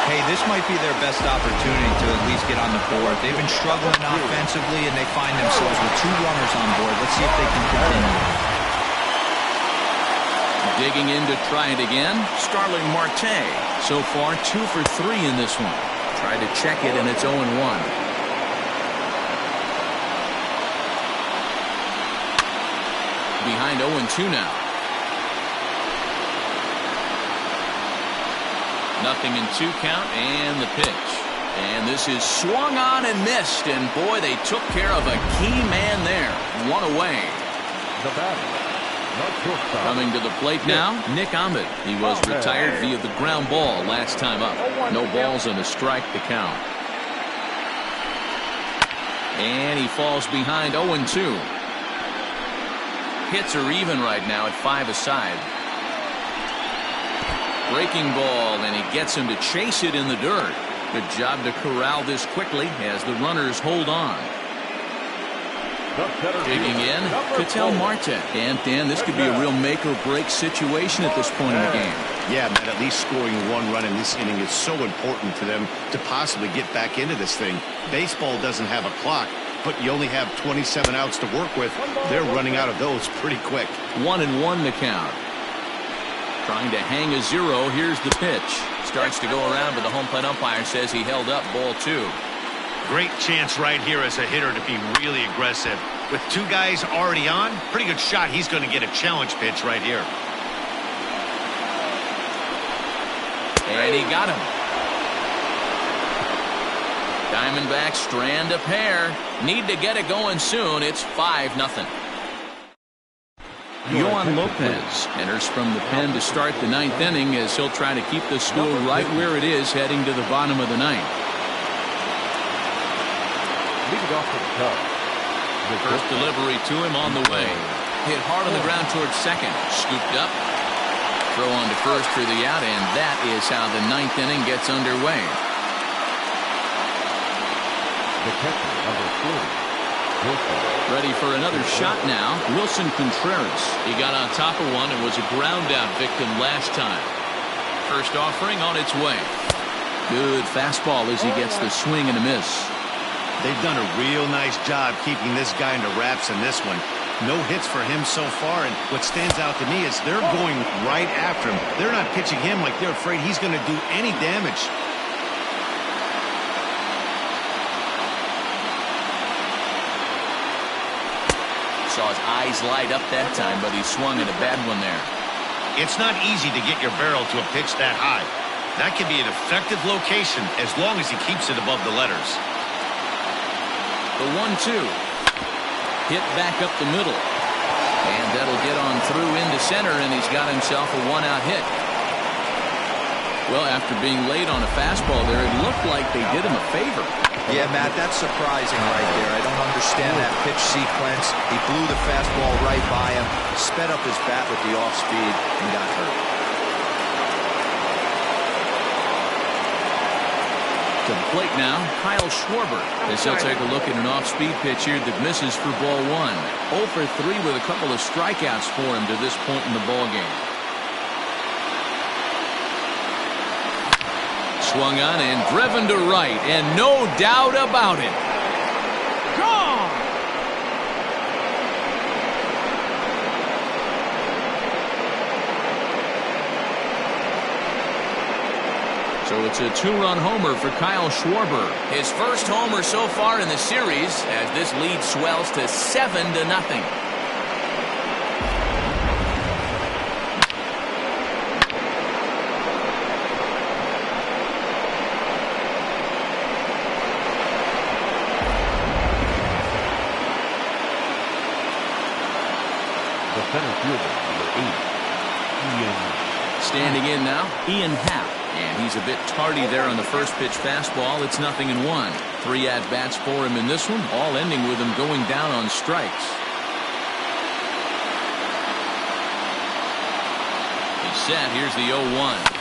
Hey, this might be their best opportunity to at least get on the board. They've been struggling offensively, and they find themselves with 2 runners on board. Let's see if they can continue. Digging in to try it again, Starling Marte. So far, 2 for 3 in this one. Tried to check it, and it's 0-1. Behind 0-2 now. Nothing in 2 count, and the pitch. And this is swung on and missed, and boy, they took care of a key man there. 1 away. The batter, coming to the plate now, Nick Ahmed. He was retired via the ground ball last time up. No balls and a strike to count. And he falls behind 0-2. Hits are even right now at 5 aside. Breaking ball, and he gets him to chase it in the dirt. Good job to corral this quickly as the runners hold on. Digging in, Ketel Marte. And Dan, this could be a real make or break situation at this point in the game. Yeah, man, at least scoring 1 run in this inning is so important to them to possibly get back into this thing. Baseball doesn't have a clock, but you only have 27 outs to work with. They're running out of those pretty quick. 1-1 to count. Trying to hang a 0. Here's the pitch. Starts to go around, but the home plate umpire says he held up, ball 2. Great chance right here as a hitter to be really aggressive. With 2 guys already on, pretty good shot. He's going to get a challenge pitch right here. And he got him. Diamondbacks strand a pair. Need to get it going soon. It's 5-0. Yohan Lopez enters from the pen to start the 9th inning as he'll try to keep the score right where it is heading to the bottom of the 9th. The first delivery to him on the way. Hit hard on the ground towards second. Scooped up. Throw on to first for the out, and that is how the 9th inning gets underway. The catcher, number 40. Ready for another shot now. Wilson Contreras. He got on top of one and was a ground out victim last time. First offering on its way. Good fastball as he gets the swing and a miss. They've done a real nice job keeping this guy into wraps in this one. No hits for him so far, and what stands out to me is they're going right after him. They're not pitching him like they're afraid he's going to do any damage. Saw his eyes light up that time, but he swung at a bad one there. It's not easy to get your barrel to a pitch that high. That can be an effective location as long as he keeps it above the letters. The 1-2. Hit back up the middle. And that'll get on through into center, and he's got himself a one-out hit. Well, after being late on a fastball there, it looked like they did him a favor. Yeah, Matt, that's surprising right there. I don't understand that pitch sequence. He blew the fastball right by him, sped up his bat with the off-speed, and got hurt. To the plate now, Kyle Schwarber, as he'll take a look at an off-speed pitch here that misses for ball one. 0 for 3 with a couple of strikeouts for him to this point in the ball game. Swung on and driven to right, and no doubt about it. Gone! So it's a two-run homer for Kyle Schwarber. His first homer so far in the series as this lead swells to 7-0. The center fielder, number 8, Ian. Standing in now, Ian Happ. And he's a bit tardy there on the first pitch fastball. It's 0-1. 3 at-bats for him in this one, all ending with him going down on strikes. He's set. Here's the 0-1.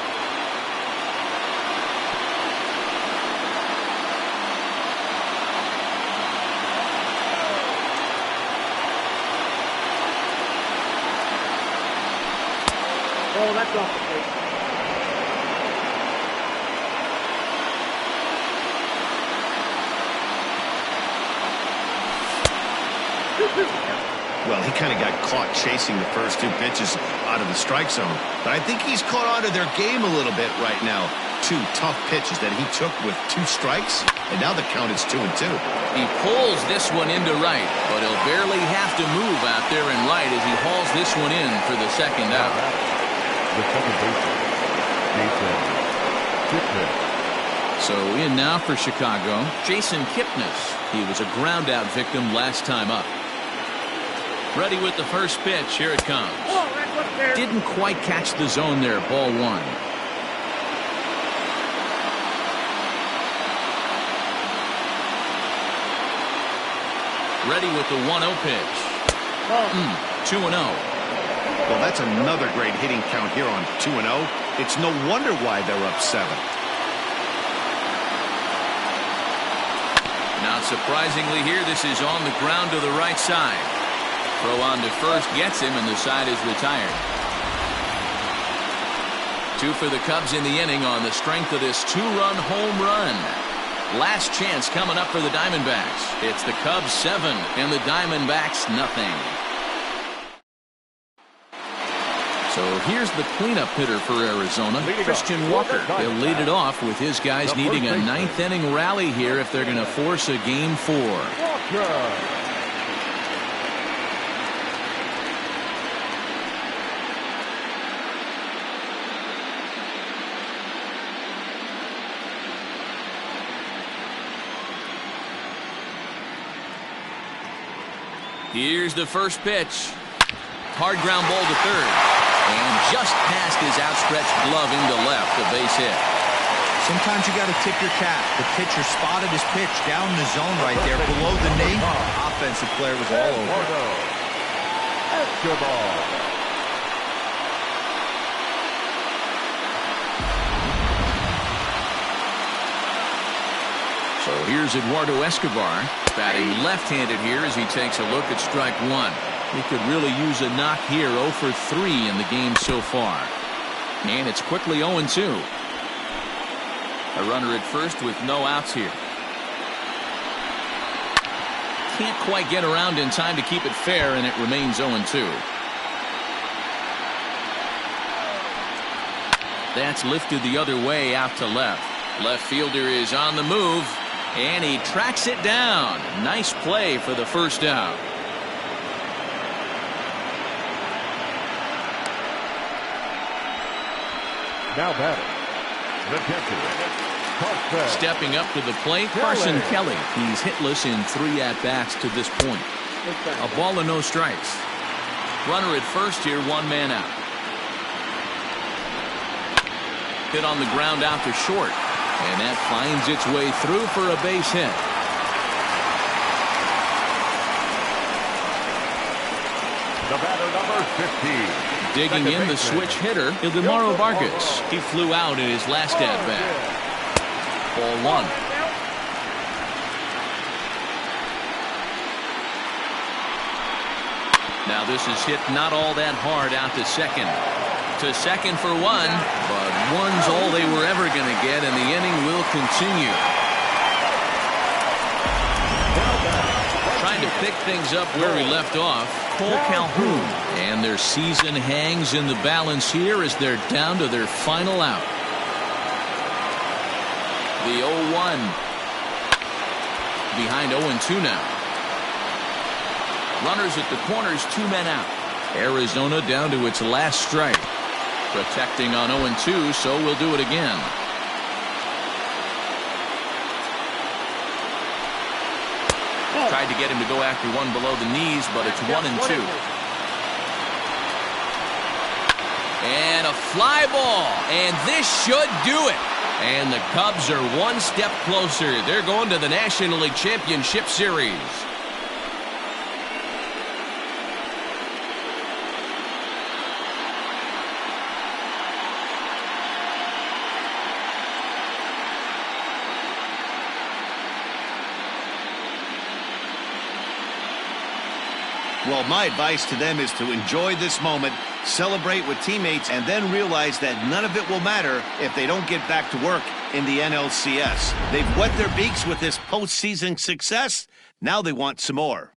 Oh, that's off the plate. Well, he kind of got caught chasing the first 2 pitches out of the strike zone. But I think he's caught on to their game a little bit right now. 2 tough pitches that he took with 2 strikes, and now the count is 2-2. He pulls this one into right, but he'll barely have to move out there in right as he hauls this one in for the second out. The second baseman, Jason Kipnis. So in now for Chicago, Jason Kipnis. He was a ground-out victim last time up. Ready with the first pitch. Here it comes. Didn't quite catch the zone there. Ball 1. Ready with the 1-0 pitch. 2-0. Well, that's another great hitting count here on 2-0. It's no wonder why they're up 7. Not surprisingly here, this is on the ground to the right side. Throw on to first gets him, and the side is retired. 2 for the Cubs in the inning on the strength of this 2-run home run. Last chance coming up for the Diamondbacks. It's the Cubs 7 and the Diamondbacks nothing. So here's the cleanup hitter for Arizona, Christian Walker. He'll lead it off with his guys needing a 9th inning rally here if they're going to force a game 4. Here's the first pitch. Hard ground ball to third. And just past his outstretched glove into left, a base hit. Sometimes you got to tip your cap. The pitcher spotted his pitch down in the zone right there below the knee. Offensive player was all over. So here's Eduardo Escobar, batting left-handed here as he takes a look at strike 1. He could really use a knock here. 0 for 3 in the game so far. And it's quickly 0-2. A runner at first with no outs here. Can't quite get around in time to keep it fair, and it remains 0-2. That's lifted the other way out to left. Left fielder is on the move, and he tracks it down. Nice play for the first out. Now batting, the catcher, Carson. Stepping up to the plate, Carson Kelly. He's hitless in 3 at-bats to this point. A ball and no strikes. Runner at first here, 1 man out. Hit on the ground out to short. And that finds its way through for a base hit. The batter, number 15. Digging in, the switch hitter, Ildemaro Vargas. He flew out in his last at-bat. Ball 1. Now this is hit not all that hard out to second. To second for 1, but 1's all they were ever going to get, and the inning will continue. Trying to pick things up where we left off, Cole Calhoun. And their season hangs in the balance here as they're down to their final out. The 0-1. Behind 0-2 now. Runners at the corners, 2 men out. Arizona down to its last strike. Protecting on 0-2, so we'll do it again. Tried to get him to go after 1 below the knees, but it's 1-2. And a fly ball, and this should do it. And the Cubs are 1 step closer. They're going to the National League Championship Series. Well, my advice to them is to enjoy this moment, celebrate with teammates, and then realize that none of it will matter if they don't get back to work in the NLCS. They've wet their beaks with this postseason success. Now they want some more.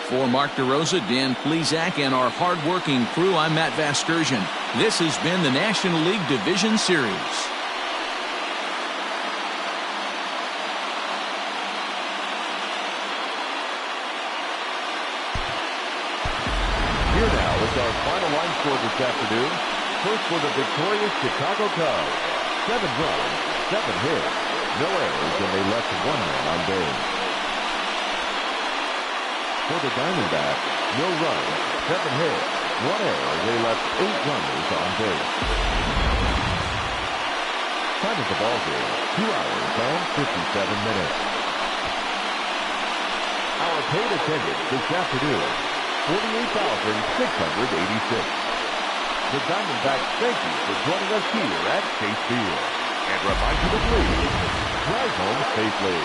For Mark DeRosa, Dan Plesac, and our hard-working crew, I'm Matt Vasgersian. This has been the National League Division Series. Here now is our final line score this afternoon. First for the victorious Chicago Cubs. 7 runs, 7 hits, no errors, and they left 1 man on base. For the Diamondbacks, no runs, 7 hits, 1 error. They left 8 runners on base. Time of the ball game, 2 hours and 57 minutes. Our paid attendance this afternoon, 48,686. The Diamondbacks thank you for joining us here at Chase Field. And remind you to please drive home safely.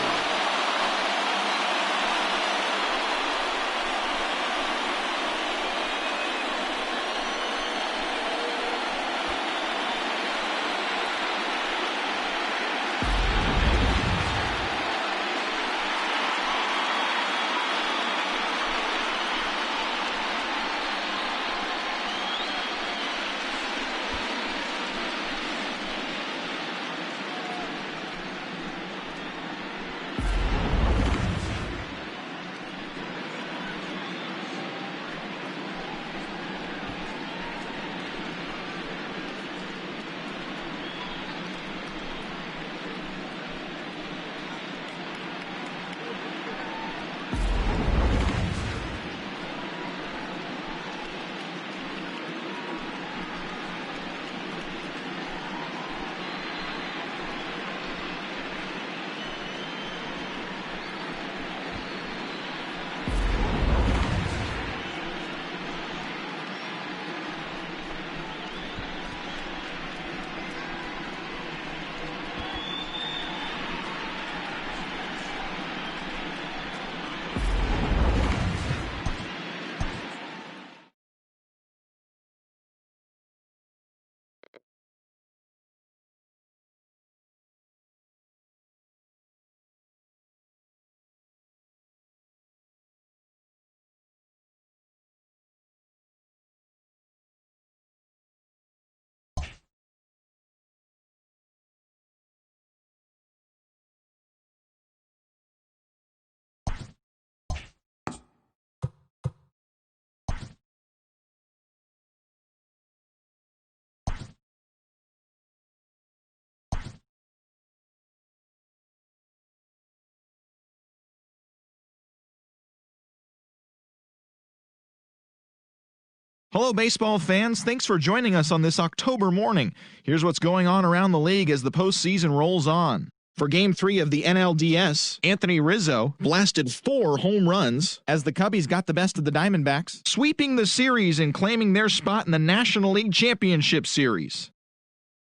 Hello, baseball fans. Thanks for joining us on this October morning. Here's what's going on around the league as the postseason rolls on. For Game 3 of the NLDS, Anthony Rizzo blasted 4 home runs as the Cubbies got the best of the Diamondbacks, sweeping the series and claiming their spot in the National League Championship Series.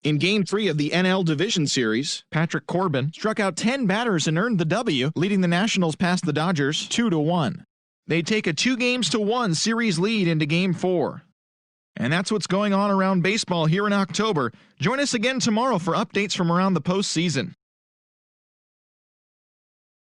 In Game 3 of the NL Division Series, Patrick Corbin struck out 10 batters and earned the W, leading the Nationals past the Dodgers 2-1. They take a 2-1 series lead into Game 4. And that's what's going on around baseball here in October. Join us again tomorrow for updates from around the postseason.